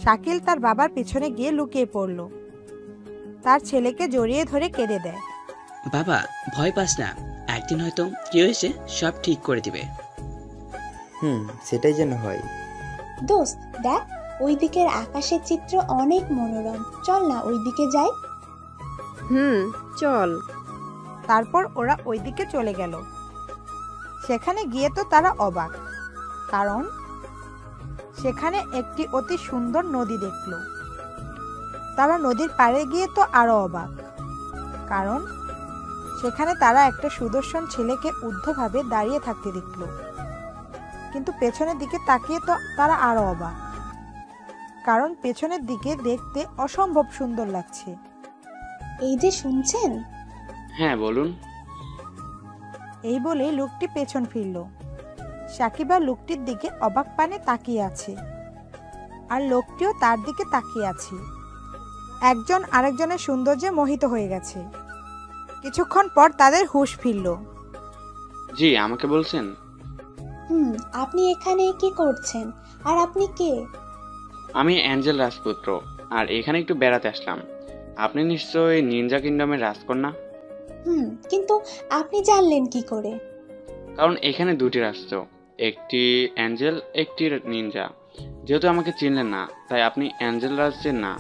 শাকিল তার বাবার পিছনে গিয়ে লুকিয়ে পড়ল। তার ছেলেকে জড়িয়ে ধরে কেঁদে দেয়। বাবা ভয় পাস না, একদিন হয়তো কেউ এসে সব ঠিক করে দিবে। সেটাই যেন হয়। দোস্ত দেখ, ওই দিকের আকাশের চিত্র অনেক মনোরম, চল না ওই দিকে যাই। চল। তারপর ওরা ওইদিকে চলে গেল। সেখানে গিয়ে তো তারা অবাক, কারণ সেখানে একটি অতি সুন্দর নদী দেখল। তারা নদীর পাড়ে গিয়ে তো আরো অবাক, কারণ সেখানে তারা একটা সুদর্শন ছেলেকে ঊর্ধ্বভাবে দাঁড়িয়ে থাকতে দেখল। কিন্তু পেছনের দিকে তাকিয়ে তো তারা আরো অবাক, কারণ পেছনের দিকে দেখতে অসম্ভব সুন্দর লাগছে। এই যে শুনছেন? হ্যাঁ বলুন। এই বলে লোকটি পেছন ফিরল। সাকিবা লোকটির দিকে অবাক পানে তাকিয়ে আছে, আর লোকটিও তার দিকে তাকিয়ে আছে। একজন আরেকজনের সৌন্দর্যে মোহিত হয়ে গেছে। কিছুক্ষণ পর তাদের হুঁশ ফিরল। জি আমাকে বলছেন? আপনি এখানে কি করছেন? আর আপনি কে? আমি অ্যাঞ্জেল রাজপুত্র, আর এখানে একটু বেড়াতে আসলাম। আপনি নিশ্চয়ই নিনজা কিংডমের রাজকন্যা? কিন্তু আপনি জানলেন কি করে? কারণ এখানে দুটি রাষ্ট্র, একটি অ্যাঞ্জেল একটি নিনজা। যেহেতু আমাকে চিনলেন না, তাই আপনি অ্যাঞ্জেল রাজ্যের না,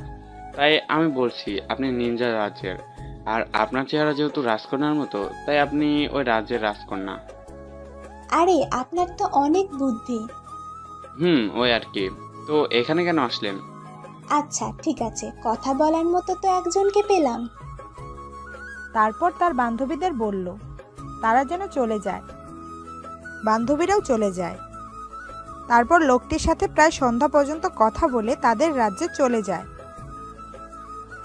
তাই আমি বলছি আপনি নিনজা রাজ্যের। আর আপনার চেহারা যেহেতু রাজকন্যার মতো, তাই আপনি ওই রাজ্যের রাজকন্যা। আরে আপনার তো অনেক বুদ্ধি। ওই আর কি। তো এখানে কেন আসলেন? আচ্ছা ঠিক আছে, কথা বলার মতো তো একজনকে পেলাম। তারপর তার বান্ধবীদের বলল তারা যেন চলে যায়। বান্ধবীরাও চলে যায়। তারপর লোকটির সাথে প্রায় সন্ধ্যা পর্যন্ত কথা বলে তাদের রাজ্যে চলে যায়।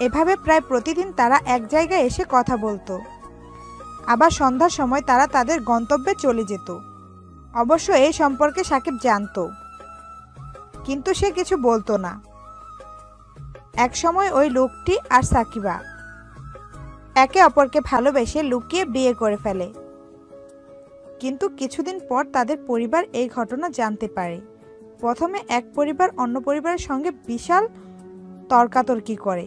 এভাবে প্রায় প্রতিদিন তারা এক জায়গায় এসে কথা বলতো। আবার সন্ধ্যার সময় তারা তাদের গন্তব্যে চলে যেত। অবশ্য এই সম্পর্কে সাকিব জানতো, কিন্তু সে কিছু বলতো না। এক সময় ওই লোকটি আর সাকিবা একে অপরকে ভালোবেসে লুকিয়ে বিয়ে করে ফেলে। কিন্তু কিছুদিন পর তাদের পরিবার এই ঘটনা জানতে পারে। প্রথমে এক পরিবার অন্য পরিবারের সঙ্গে বিশাল তর্কাতর্কি করে।